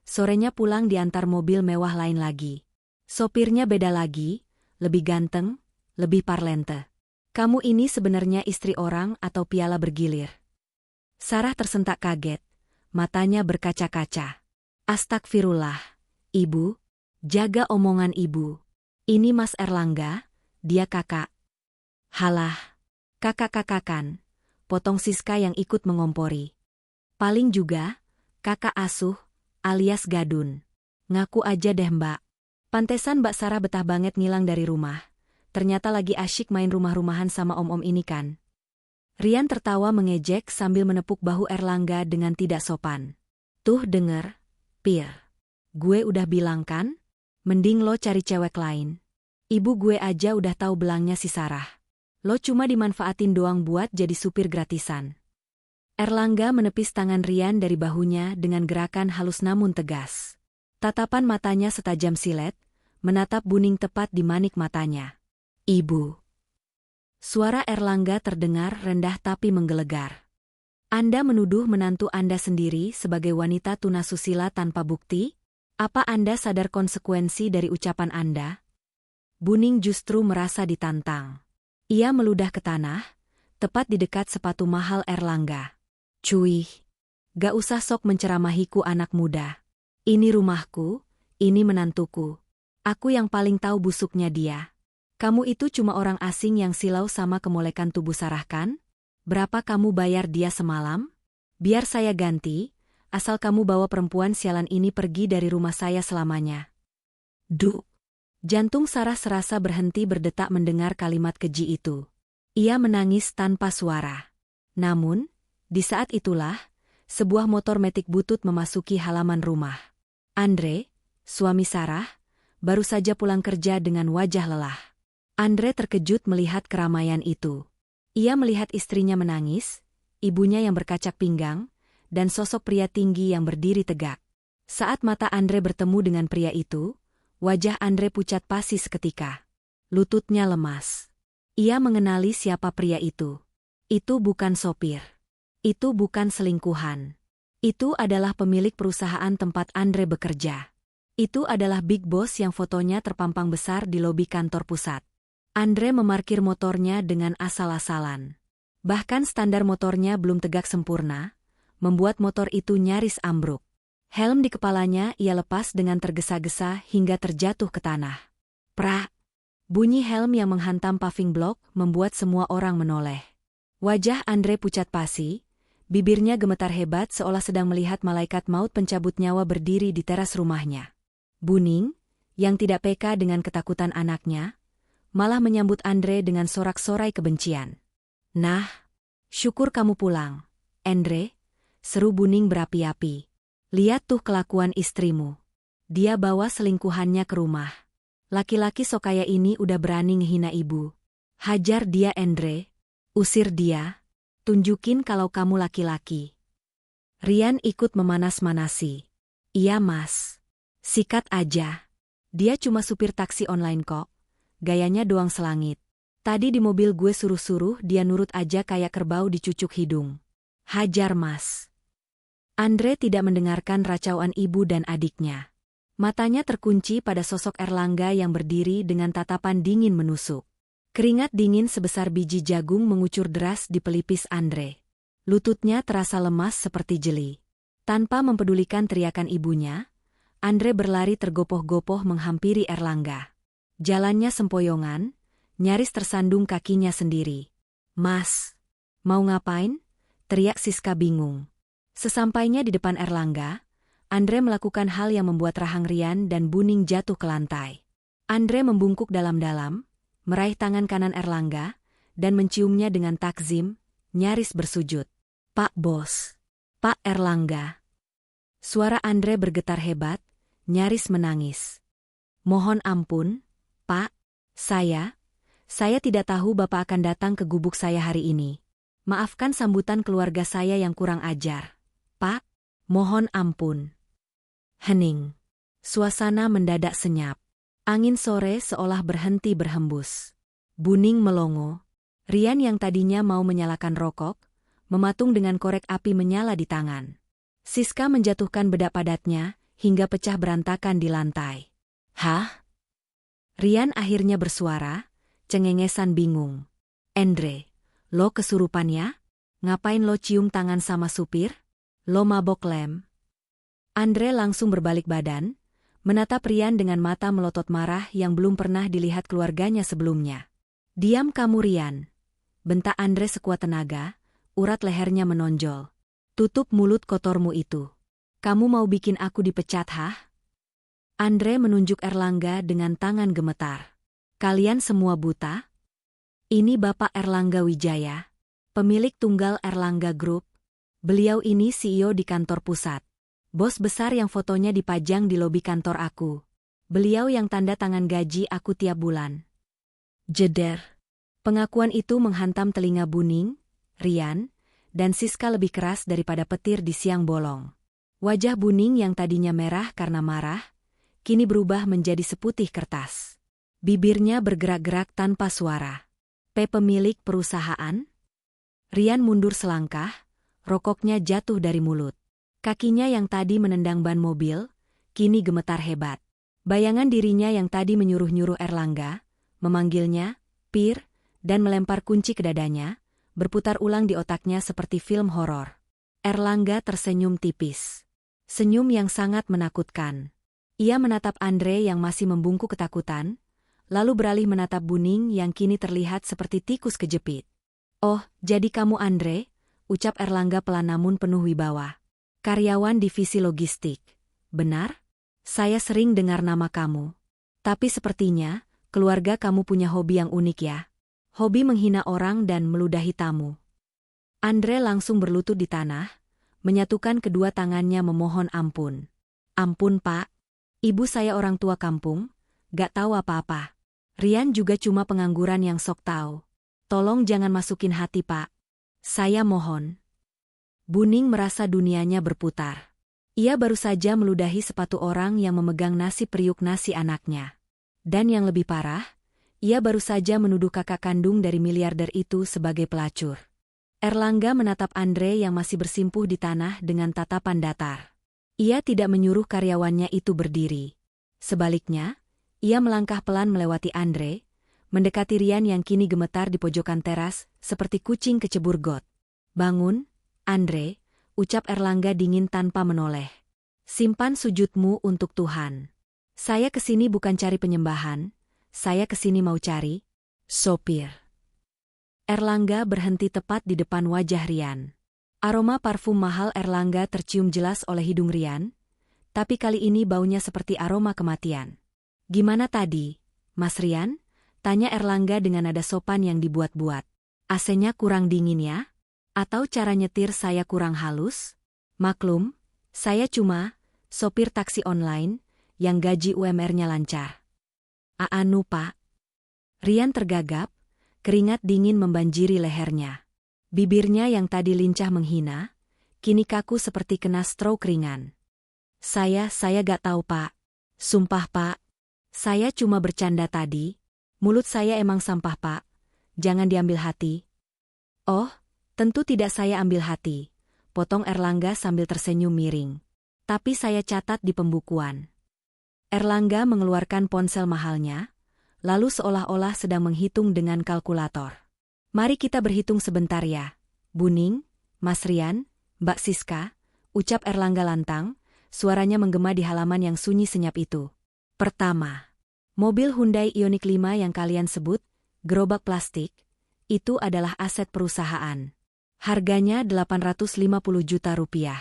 sorenya pulang diantar mobil mewah lain lagi. Sopirnya beda lagi, lebih ganteng, lebih parlente. Kamu ini sebenarnya istri orang atau piala bergilir? Sarah tersentak kaget, matanya berkaca-kaca. Astagfirullah, Ibu, jaga omongan Ibu. Ini Mas Erlangga, dia kakak. Halah, kakak-kakakan, potong Siska yang ikut mengompori. Paling juga, kakak asuh, alias gadun. Ngaku aja deh Mbak. Pantesan Mbak Sarah betah banget ngilang dari rumah. Ternyata lagi asyik main rumah-rumahan sama om-om ini kan. Rian tertawa mengejek sambil menepuk bahu Erlangga dengan tidak sopan. Tuh denger, Pir. Gue udah bilang kan? Mending lo cari cewek lain. Ibu gue aja udah tahu belangnya si Sarah. Lo cuma dimanfaatin doang buat jadi supir gratisan. Erlangga menepis tangan Rian dari bahunya dengan gerakan halus namun tegas. Tatapan matanya setajam silet, menatap Buning tepat di manik matanya. Ibu. Suara Erlangga terdengar rendah tapi menggelegar. Anda menuduh menantu Anda sendiri sebagai wanita tunasusila tanpa bukti? Apa Anda sadar konsekuensi dari ucapan Anda? Buning justru merasa ditantang. Ia meludah ke tanah, tepat di dekat sepatu mahal Erlangga. Cuy, gak usah sok menceramahiku anak muda. Ini rumahku, ini menantuku. Aku yang paling tahu busuknya dia. Kamu itu cuma orang asing yang silau sama kemolekan tubuh Sarah kan? Berapa kamu bayar dia semalam? Biar saya ganti, asal kamu bawa perempuan sialan ini pergi dari rumah saya selamanya. Duh! Jantung Sarah serasa berhenti berdetak mendengar kalimat keji itu. Ia menangis tanpa suara. Namun, di saat itulah, sebuah motor metik butut memasuki halaman rumah. Andre, suami Sarah, baru saja pulang kerja dengan wajah lelah. Andre terkejut melihat keramaian itu. Ia melihat istrinya menangis, ibunya yang berkacak pinggang, dan sosok pria tinggi yang berdiri tegak. Saat mata Andre bertemu dengan pria itu, wajah Andre pucat pasi seketika. Lututnya lemas. Ia mengenali siapa pria itu. Itu bukan sopir. Itu bukan selingkuhan. Itu adalah pemilik perusahaan tempat Andre bekerja. Itu adalah Big Boss yang fotonya terpampang besar di lobi kantor pusat. Andre memarkir motornya dengan asal-asalan. Bahkan standar motornya belum tegak sempurna, membuat motor itu nyaris ambruk. Helm di kepalanya ia lepas dengan tergesa-gesa hingga terjatuh ke tanah. Prak! Bunyi helm yang menghantam paving block membuat semua orang menoleh. Wajah Andre pucat pasi, bibirnya gemetar hebat seolah sedang melihat malaikat maut pencabut nyawa berdiri di teras rumahnya. Buning, yang tidak peka dengan ketakutan anaknya, malah menyambut Andre dengan sorak-sorai kebencian. Nah, syukur kamu pulang, Andre, seru Buning berapi-api. Lihat tuh kelakuan istrimu. Dia bawa selingkuhannya ke rumah. Laki-laki sokaya ini udah berani ngehina ibu. Hajar dia Andre, usir dia, tunjukin kalau kamu laki-laki. Rian ikut memanas-manasi. Iya mas. Sikat aja. Dia cuma supir taksi online kok. Gayanya doang selangit. Tadi di mobil gue suruh-suruh dia nurut aja kayak kerbau dicucuk hidung. Hajar mas. Andre tidak mendengarkan racauan ibu dan adiknya. Matanya terkunci pada sosok Erlangga yang berdiri dengan tatapan dingin menusuk. Keringat dingin sebesar biji jagung mengucur deras di pelipis Andre. Lututnya terasa lemas seperti jeli. Tanpa mempedulikan teriakan ibunya, Andre berlari tergopoh-gopoh menghampiri Erlangga. Jalannya sempoyongan, nyaris tersandung kakinya sendiri. Mas, mau ngapain? Teriak Siska bingung. Sesampainya di depan Erlangga, Andre melakukan hal yang membuat rahang Rian dan Buning jatuh ke lantai. Andre membungkuk dalam-dalam, meraih tangan kanan Erlangga, dan menciumnya dengan takzim, nyaris bersujud. Pak Bos. Pak Erlangga. Suara Andre bergetar hebat, nyaris menangis. Mohon ampun, Pak, saya tidak tahu Bapak akan datang ke gubuk saya hari ini. Maafkan sambutan keluarga saya yang kurang ajar. Pak, mohon ampun. Hening. Suasana mendadak senyap. Angin sore seolah berhenti berhembus. Buning melongo. Rian yang tadinya mau menyalakan rokok, mematung dengan korek api menyala di tangan. Siska menjatuhkan bedak padatnya, hingga pecah berantakan di lantai. Hah? Rian akhirnya bersuara, cengengesan bingung. Andre, lo kesurupan ya? Ngapain lo cium tangan sama supir? Lo mabok lem? Andre langsung berbalik badan, menatap Rian dengan mata melotot marah yang belum pernah dilihat keluarganya sebelumnya. Diam kamu Rian. Bentak Andre sekuat tenaga, urat lehernya menonjol. Tutup mulut kotormu itu. Kamu mau bikin aku dipecat hah? Andre menunjuk Erlangga dengan tangan gemetar. Kalian semua buta? Ini Bapak Erlangga Wijaya. Pemilik tunggal Erlangga Group. Beliau ini CEO di kantor pusat. Bos besar yang fotonya dipajang di lobi kantor aku. Beliau yang tanda tangan gaji aku tiap bulan. Jeder. Pengakuan itu menghantam telinga Buning, Rian, dan Siska lebih keras daripada petir di siang bolong. Wajah Buning yang tadinya merah karena marah, kini berubah menjadi seputih kertas. Bibirnya bergerak-gerak tanpa suara. Pemilik perusahaan? Rian mundur selangkah, rokoknya jatuh dari mulut. Kakinya yang tadi menendang ban mobil, kini gemetar hebat. Bayangan dirinya yang tadi menyuruh-nyuruh Erlangga, memanggilnya, Pir, dan melempar kunci ke dadanya, berputar ulang di otaknya seperti film horor. Erlangga tersenyum tipis. Senyum yang sangat menakutkan. Ia menatap Andre yang masih membungkuk ketakutan, lalu beralih menatap Buning yang kini terlihat seperti tikus kejepit. "Oh, jadi kamu Andre?" ucap Erlangga pelan namun penuh wibawa. "Karyawan divisi logistik. Benar? Saya sering dengar nama kamu. Tapi sepertinya, keluarga kamu punya hobi yang unik ya. Hobi menghina orang dan meludahi tamu." Andre langsung berlutut di tanah, menyatukan kedua tangannya memohon ampun. "Ampun Pak. Ibu saya orang tua kampung, gak tahu apa-apa. Rian juga cuma pengangguran yang sok tahu. Tolong jangan masukin hati Pak. Saya mohon." Buning merasa dunianya berputar. Ia baru saja meludahi sepatu orang yang memegang nasi periuk nasi anaknya. Dan yang lebih parah, ia baru saja menuduh kakak kandung dari miliarder itu sebagai pelacur. Erlangga menatap Andre yang masih bersimpuh di tanah dengan tatapan datar. Ia tidak menyuruh karyawannya itu berdiri. Sebaliknya, ia melangkah pelan melewati Andre, mendekati Rian yang kini gemetar di pojokan teras, seperti kucing kecebur got. "Bangun, Andre," ucap Erlangga dingin tanpa menoleh. "Simpan sujudmu untuk Tuhan. Saya kesini bukan cari penyembahan, saya kesini mau cari sopir." Erlangga berhenti tepat di depan wajah Rian. Aroma parfum mahal Erlangga tercium jelas oleh hidung Rian, tapi kali ini baunya seperti aroma kematian. "Gimana tadi, Mas Rian?" tanya Erlangga dengan nada sopan yang dibuat-buat. "AC-nya kurang dingin ya? Atau cara nyetir saya kurang halus? Maklum, saya cuma sopir taksi online yang gaji UMR-nya lancar." "Anu Pak." Rian tergagap, keringat dingin membanjiri lehernya. Bibirnya yang tadi lincah menghina, kini kaku seperti kena stroke ringan. Saya gak tahu Pak. Sumpah Pak. Saya cuma bercanda tadi. Mulut saya emang sampah Pak. Jangan diambil hati." "Oh, tentu tidak saya ambil hati," potong Erlangga sambil tersenyum miring. "Tapi saya catat di pembukuan." Erlangga mengeluarkan ponsel mahalnya, lalu seolah-olah sedang menghitung dengan kalkulator. "Mari kita berhitung sebentar ya, Buning, Mas Rian, Mbak Siska," ucap Erlangga lantang, suaranya menggema di halaman yang sunyi senyap itu. "Pertama, mobil Hyundai Ioniq 5 yang kalian sebut gerobak plastik, itu adalah aset perusahaan. Harganya 850 juta rupiah.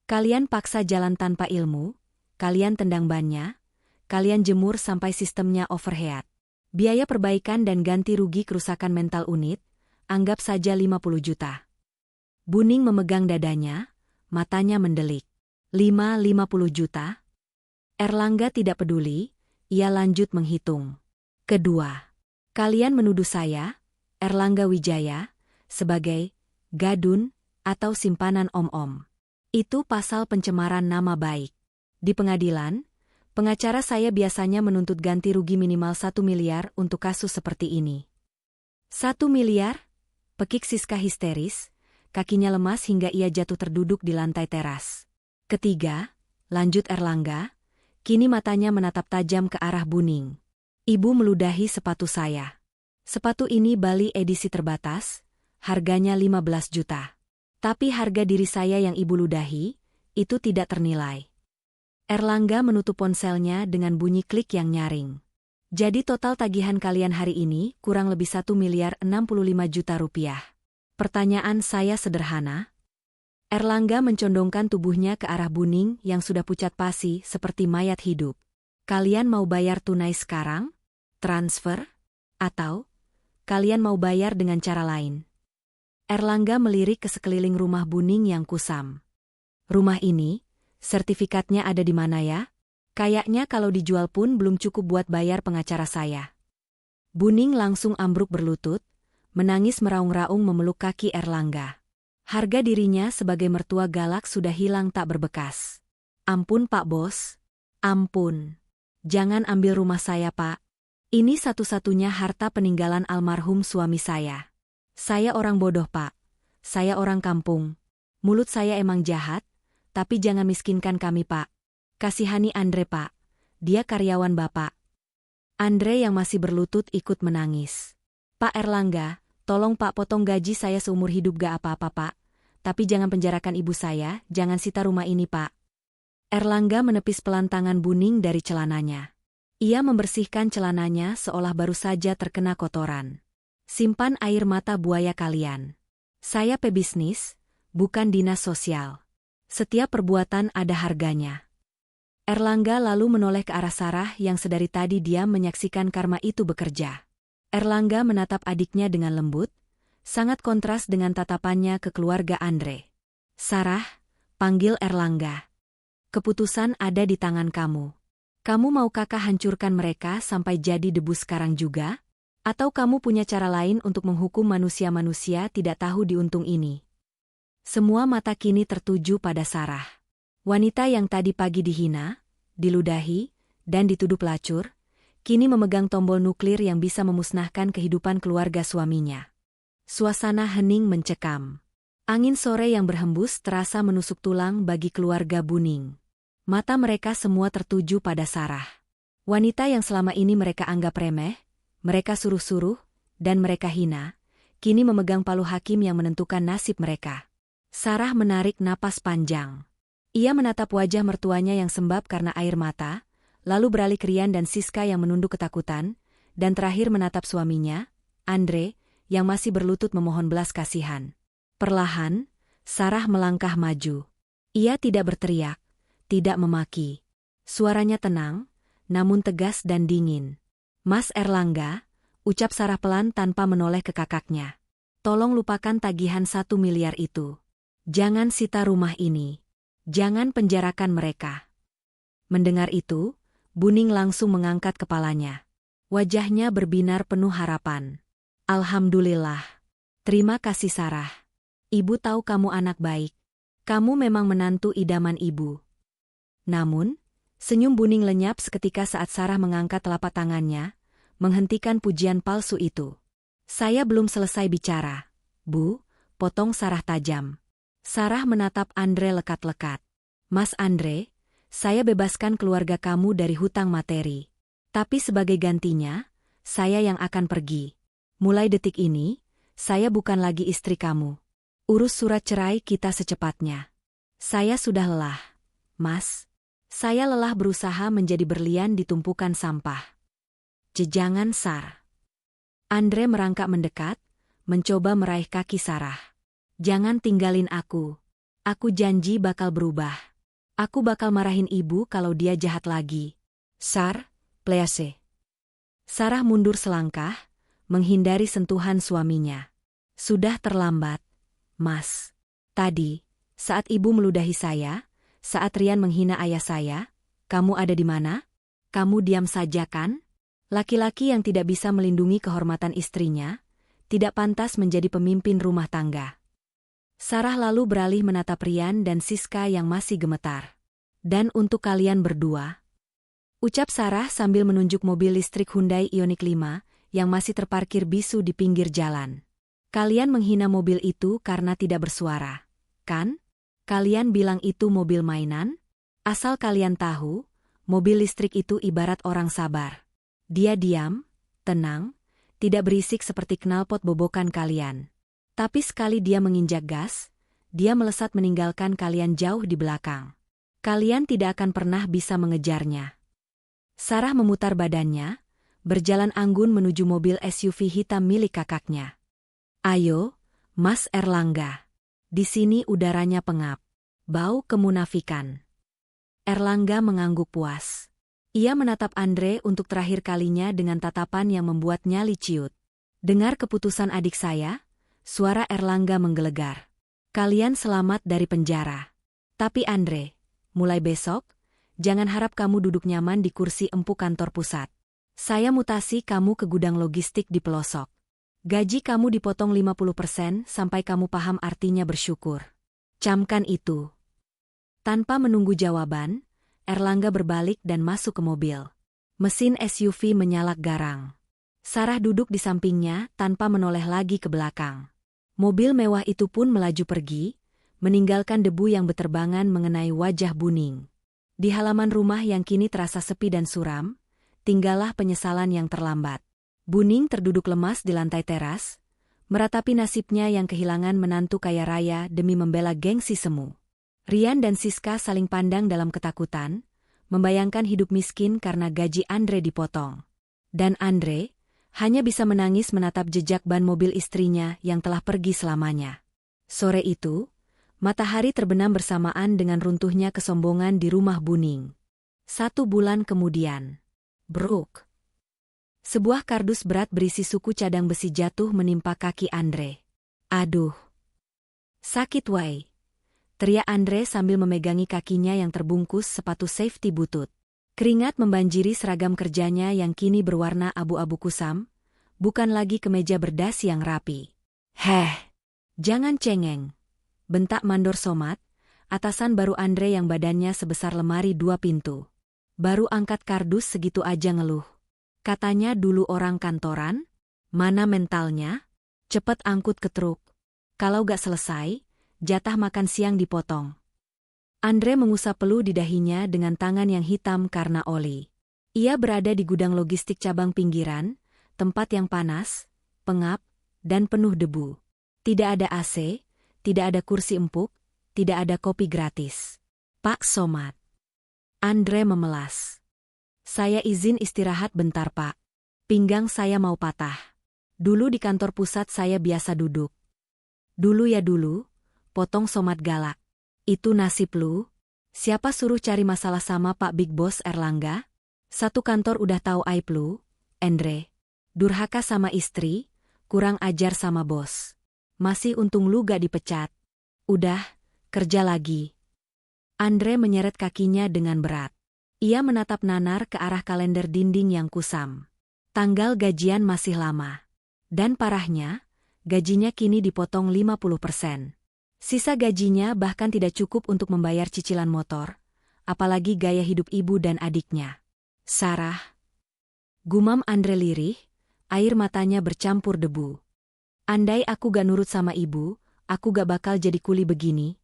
Kalian paksa jalan tanpa ilmu, kalian tendang bannya, kalian jemur sampai sistemnya overheat. Biaya perbaikan dan ganti rugi kerusakan mental unit, anggap saja 50 juta. Buning memegang dadanya, matanya mendelik. 50 juta? Erlangga tidak peduli, ia lanjut menghitung. "Kedua, kalian menuduh saya, Erlangga Wijaya, sebagai gadun atau simpanan om-om. Itu pasal pencemaran nama baik. Di pengadilan, pengacara saya biasanya menuntut ganti rugi minimal 1 miliar untuk kasus seperti ini." 1 miliar? Pekik Siska histeris, kakinya lemas hingga ia jatuh terduduk di lantai teras. "Ketiga," lanjut Erlangga, kini matanya menatap tajam ke arah Buning. "Ibu meludahi sepatu saya. Sepatu ini Bali edisi terbatas, harganya 15 juta. Tapi harga diri saya yang ibu ludahi, itu tidak ternilai." Erlangga menutup ponselnya dengan bunyi klik yang nyaring. "Jadi total tagihan kalian hari ini kurang lebih 1 miliar 65 juta rupiah. Pertanyaan saya sederhana." Erlangga mencondongkan tubuhnya ke arah Buning yang sudah pucat pasi seperti mayat hidup. "Kalian mau bayar tunai sekarang? Transfer? Atau kalian mau bayar dengan cara lain?" Erlangga melirik ke sekeliling rumah Buning yang kusam. Rumah ini, sertifikatnya ada di mana ya? Kayaknya kalau dijual pun belum cukup buat bayar pengacara saya. Buning langsung ambruk berlutut, menangis meraung-raung memeluk kaki Erlangga. Harga dirinya sebagai mertua galak sudah hilang tak berbekas. Ampun Pak Bos. Ampun. Jangan ambil rumah saya Pak. Ini satu-satunya harta peninggalan almarhum suami saya. Saya orang bodoh Pak. Saya orang kampung. Mulut saya emang jahat, tapi jangan miskinkan kami Pak. Kasihani Andre Pak. Dia karyawan Bapak. Andre yang masih berlutut ikut menangis. Pak Erlangga, tolong Pak potong gaji saya seumur hidup gak apa-apa Pak. Tapi jangan penjarakan ibu saya, jangan sita rumah ini Pak. Erlangga menepis pelan tangan Buning dari celananya. Ia membersihkan celananya seolah baru saja terkena kotoran. Simpan air mata buaya kalian. Saya pebisnis, bukan dinas sosial. Setiap perbuatan ada harganya. Erlangga lalu menoleh ke arah Sarah yang sedari tadi diam menyaksikan karma itu bekerja. Erlangga menatap adiknya dengan lembut, sangat kontras dengan tatapannya ke keluarga Andre. Sarah, panggil Erlangga. Keputusan ada di tangan kamu. Kamu mau kakak hancurkan mereka sampai jadi debu sekarang juga? Atau kamu punya cara lain untuk menghukum manusia-manusia tidak tahu diuntung ini? Semua mata kini tertuju pada Sarah. Wanita yang tadi pagi dihina, diludahi, dan dituduh pelacur, kini memegang tombol nuklir yang bisa memusnahkan kehidupan keluarga suaminya. Suasana hening mencekam. Angin sore yang berhembus terasa menusuk tulang bagi keluarga Buning. Mata mereka semua tertuju pada Sarah. Wanita yang selama ini mereka anggap remeh, mereka suruh-suruh, dan mereka hina, kini memegang palu hakim yang menentukan nasib mereka. Sarah menarik napas panjang. Ia menatap wajah mertuanya yang sembab karena air mata, lalu beralih ke Rian dan Siska yang menunduk ketakutan, dan terakhir menatap suaminya, Andre, yang masih berlutut memohon belas kasihan. Perlahan, Sarah melangkah maju. Ia tidak berteriak, tidak memaki. Suaranya tenang, namun tegas dan dingin. Mas Erlangga, ucap Sarah pelan tanpa menoleh ke kakaknya. Tolong lupakan tagihan 1 miliar itu. Jangan sita rumah ini. Jangan penjarakan mereka. Mendengar itu, Buning langsung mengangkat kepalanya. Wajahnya berbinar penuh harapan. Alhamdulillah. Terima kasih Sarah. Ibu tahu kamu anak baik. Kamu memang menantu idaman ibu. Namun, senyum Buning lenyap seketika saat Sarah mengangkat telapak tangannya, menghentikan pujian palsu itu. Saya belum selesai bicara, Bu, potong Sarah tajam. Sarah menatap Andre lekat-lekat. Mas Andre, saya bebaskan keluarga kamu dari hutang materi. Tapi sebagai gantinya, saya yang akan pergi. Mulai detik ini, saya bukan lagi istri kamu. Urus surat cerai kita secepatnya. Saya sudah lelah, Mas. Saya lelah berusaha menjadi berlian di tumpukan sampah. Jejangan Sar. Andre merangkak mendekat, mencoba meraih kaki Sarah. Jangan tinggalin aku. Aku janji bakal berubah. Aku bakal marahin ibu kalau dia jahat lagi. Sar, please. Sarah mundur selangkah, menghindari sentuhan suaminya. Sudah terlambat, Mas. Tadi, saat ibu meludahi saya, saat Rian menghina ayah saya, kamu ada di mana? Kamu diam saja kan? Laki-laki yang tidak bisa melindungi kehormatan istrinya, tidak pantas menjadi pemimpin rumah tangga. Sarah lalu beralih menatap Rian dan Siska yang masih gemetar. Dan untuk kalian berdua, ucap Sarah sambil menunjuk mobil listrik Hyundai Ioniq 5 yang masih terparkir bisu di pinggir jalan. Kalian menghina mobil itu karena tidak bersuara, kan? Kalian bilang itu mobil mainan? Asal kalian tahu, mobil listrik itu ibarat orang sabar. Dia diam, tenang, tidak berisik seperti knalpot bobokan kalian. Tapi sekali dia menginjak gas, dia melesat meninggalkan kalian jauh di belakang. Kalian tidak akan pernah bisa mengejarnya. Sarah memutar badannya, berjalan anggun menuju mobil SUV hitam milik kakaknya. Ayo, Mas Erlangga. Di sini udaranya pengap. Bau kemunafikan. Erlangga mengangguk puas. Ia menatap Andre untuk terakhir kalinya dengan tatapan yang membuat nyali ciut. Dengar keputusan adik saya, Suara Erlangga menggelegar. Kalian selamat dari penjara. Tapi Andre, mulai besok, jangan harap kamu duduk nyaman di kursi empuk kantor pusat. Saya mutasi kamu ke gudang logistik di pelosok. Gaji kamu dipotong 50% sampai kamu paham artinya bersyukur. Camkan itu. Tanpa menunggu jawaban, Erlangga berbalik dan masuk ke mobil. Mesin SUV menyalak garang. Sarah duduk di sampingnya tanpa menoleh lagi ke belakang. Mobil mewah itu pun melaju pergi, meninggalkan debu yang beterbangan mengenai wajah Buning. Di halaman rumah yang kini terasa sepi dan suram, tinggallah penyesalan yang terlambat. Buning terduduk lemas di lantai teras, meratapi nasibnya yang kehilangan menantu kaya raya demi membela gengsi semu. Rian dan Siska saling pandang dalam ketakutan, membayangkan hidup miskin karena gaji Andre dipotong. Dan Andre hanya bisa menangis menatap jejak ban mobil istrinya yang telah pergi selamanya. Sore itu, matahari terbenam bersamaan dengan runtuhnya kesombongan di rumah Buning. 1 bulan kemudian. Bruk. Sebuah kardus berat berisi suku cadang besi jatuh menimpa kaki Andre. Aduh. Sakit wai. Teriak Andre sambil memegangi kakinya yang terbungkus sepatu safety butut. Keringat membanjiri seragam kerjanya yang kini berwarna abu-abu kusam, bukan lagi kemeja berdasi yang rapi. Heh, jangan cengeng, bentak mandor Somad, atasan baru Andre yang badannya sebesar lemari 2 pintu. Baru angkat kardus segitu aja ngeluh. Katanya dulu orang kantoran, mana mentalnya? Cepet angkut ke truk. Kalau gak selesai, jatah makan siang dipotong. Andre mengusap peluh di dahinya dengan tangan yang hitam karena oli. Ia berada di gudang logistik cabang pinggiran, tempat yang panas, pengap, dan penuh debu. Tidak ada AC, tidak ada kursi empuk, tidak ada kopi gratis. Pak Somad. Andre memelas. Saya izin istirahat bentar Pak. Pinggang saya mau patah. Dulu di kantor pusat saya biasa duduk. Dulu ya dulu, potong Somad galak. Itu nasib lu? Siapa suruh cari masalah sama Pak Big Boss Erlangga? Satu kantor udah tahu aib lu, Andre. Durhaka sama istri, kurang ajar sama bos. Masih untung lu gak dipecat. Udah, kerja lagi. Andre menyeret kakinya dengan berat. Ia menatap nanar ke arah kalender dinding yang kusam. Tanggal gajian masih lama. Dan parahnya, gajinya kini dipotong 50%. Sisa gajinya bahkan tidak cukup untuk membayar cicilan motor, apalagi gaya hidup ibu dan adiknya. Sarah. Gumam Andre lirih, air matanya bercampur debu. Andai aku gak nurut sama ibu, aku gak bakal jadi kuli begini.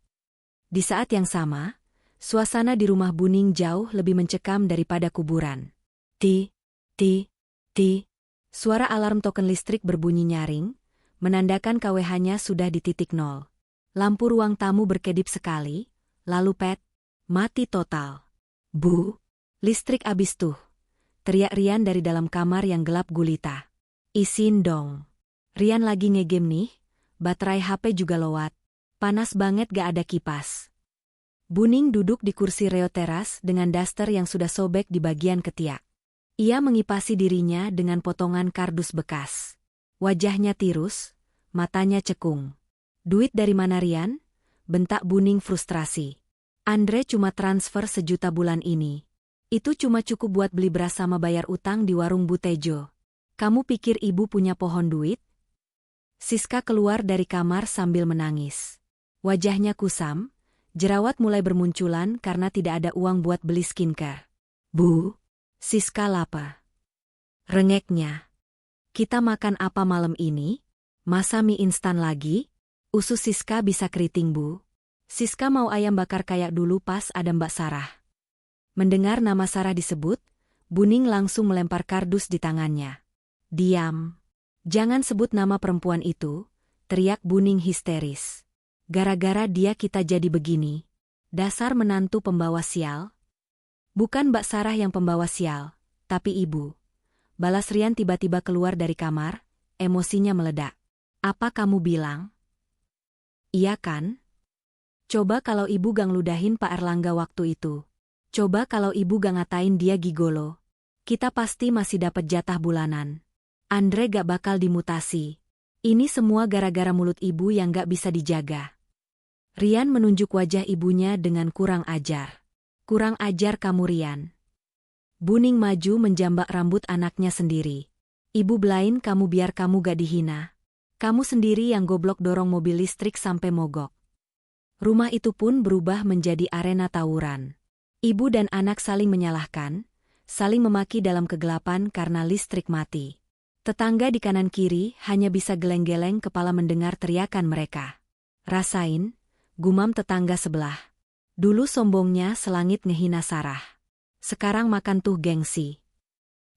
Di saat yang sama, suasana di rumah Buning jauh lebih mencekam daripada kuburan. Ti. Suara alarm token listrik berbunyi nyaring, menandakan KWH-nya sudah di titik 0. Lampu ruang tamu berkedip sekali, lalu mati total. Bu, listrik abis tuh. Teriak Rian dari dalam kamar yang gelap gulita. Isin dong. Rian lagi ngegame nih, baterai HP juga lowat. Panas banget gak ada kipas. Buning duduk di kursi reo teras dengan daster yang sudah sobek di bagian ketiak. Ia mengipasi dirinya dengan potongan kardus bekas. Wajahnya tirus, matanya cekung. Duit dari mana Rian? Bentak Buning frustrasi. Andre cuma transfer 1 juta bulan ini. Itu cuma cukup buat beli beras sama bayar utang di warung Bu Tejo. Kamu pikir ibu punya pohon duit? Siska keluar dari kamar sambil menangis. Wajahnya kusam, jerawat mulai bermunculan karena tidak ada uang buat beli skincare. Bu, Siska lapar. Rengeknya. Kita makan apa malam ini? Masa mie instan lagi? Usus Siska bisa keriting Bu. Siska mau ayam bakar kayak dulu pas ada Mbak Sarah. Mendengar nama Sarah disebut, Buning langsung melempar kardus di tangannya. Diam. Jangan sebut nama perempuan itu, teriak Buning histeris. Gara-gara dia kita jadi begini. Dasar menantu pembawa sial. Bukan Mbak Sarah yang pembawa sial, tapi ibu. Balas Rian tiba-tiba keluar dari kamar, emosinya meledak. Apa kamu bilang? Iya kan? Coba kalau ibu gak ngeludahin Pak Erlangga waktu itu. Coba kalau ibu gak ngatain dia gigolo. Kita pasti masih dapat jatah bulanan. Andre gak bakal dimutasi. Ini semua gara-gara mulut ibu yang gak bisa dijaga. Rian menunjuk wajah ibunya dengan kurang ajar. Kurang ajar kamu, Rian. Buning maju menjambak rambut anaknya sendiri. Ibu belain kamu biar kamu gak dihina. Kamu sendiri yang goblok dorong mobil listrik sampai mogok. Rumah itu pun berubah menjadi arena tawuran. Ibu dan anak saling menyalahkan, saling memaki dalam kegelapan karena listrik mati. Tetangga di kanan kiri hanya bisa geleng-geleng kepala mendengar teriakan mereka. Rasain, gumam tetangga sebelah. Dulu sombongnya selangit ngehina Sarah. Sekarang makan tuh gengsi.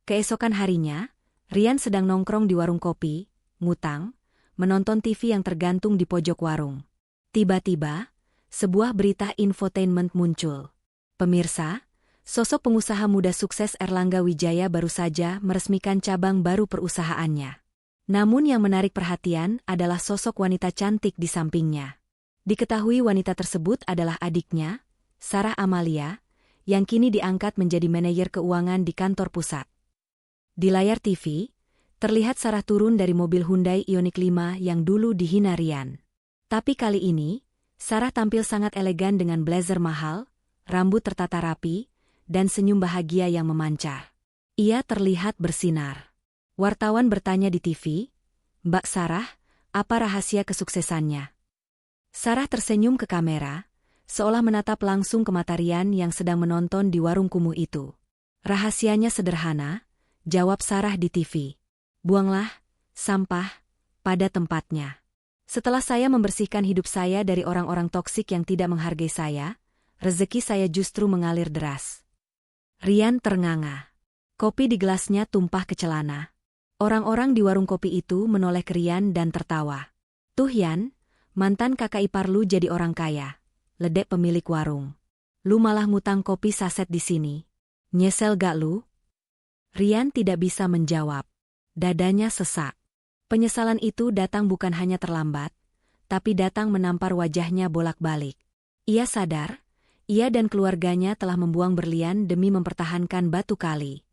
Keesokan harinya, Rian sedang nongkrong di warung kopi, ngutang, menonton TV yang tergantung di pojok warung. Tiba-tiba, sebuah berita infotainment muncul. Pemirsa, sosok pengusaha muda sukses Erlangga Wijaya baru saja meresmikan cabang baru perusahaannya. Namun yang menarik perhatian adalah sosok wanita cantik di sampingnya. Diketahui wanita tersebut adalah adiknya, Sarah Amalia, yang kini diangkat menjadi manajer keuangan di kantor pusat. Di layar TV, terlihat Sarah turun dari mobil Hyundai Ioniq 5 yang dulu dihina Rian. Tapi kali ini, Sarah tampil sangat elegan dengan blazer mahal, rambut tertata rapi, dan senyum bahagia yang memancar. Ia terlihat bersinar. Wartawan bertanya di TV, "Mbak Sarah, apa rahasia kesuksesannya?" Sarah tersenyum ke kamera, seolah menatap langsung ke mata Rian yang sedang menonton di warung kumuh itu. "Rahasianya sederhana," jawab Sarah di TV. "Buanglah sampah pada tempatnya. Setelah saya membersihkan hidup saya dari orang-orang toksik yang tidak menghargai saya, rezeki saya justru mengalir deras." Rian ternganga. Kopi di gelasnya tumpah ke celana. Orang-orang di warung kopi itu menoleh ke Rian dan tertawa. "Tuh Yan, mantan kakak ipar lu jadi orang kaya," ledek pemilik warung. "Lu malah ngutang kopi saset di sini. Nyesel gak lu?" Rian tidak bisa menjawab. Dadanya sesak. Penyesalan itu datang bukan hanya terlambat, tapi datang menampar wajahnya bolak-balik. Ia sadar, ia dan keluarganya telah membuang berlian demi mempertahankan batu kali.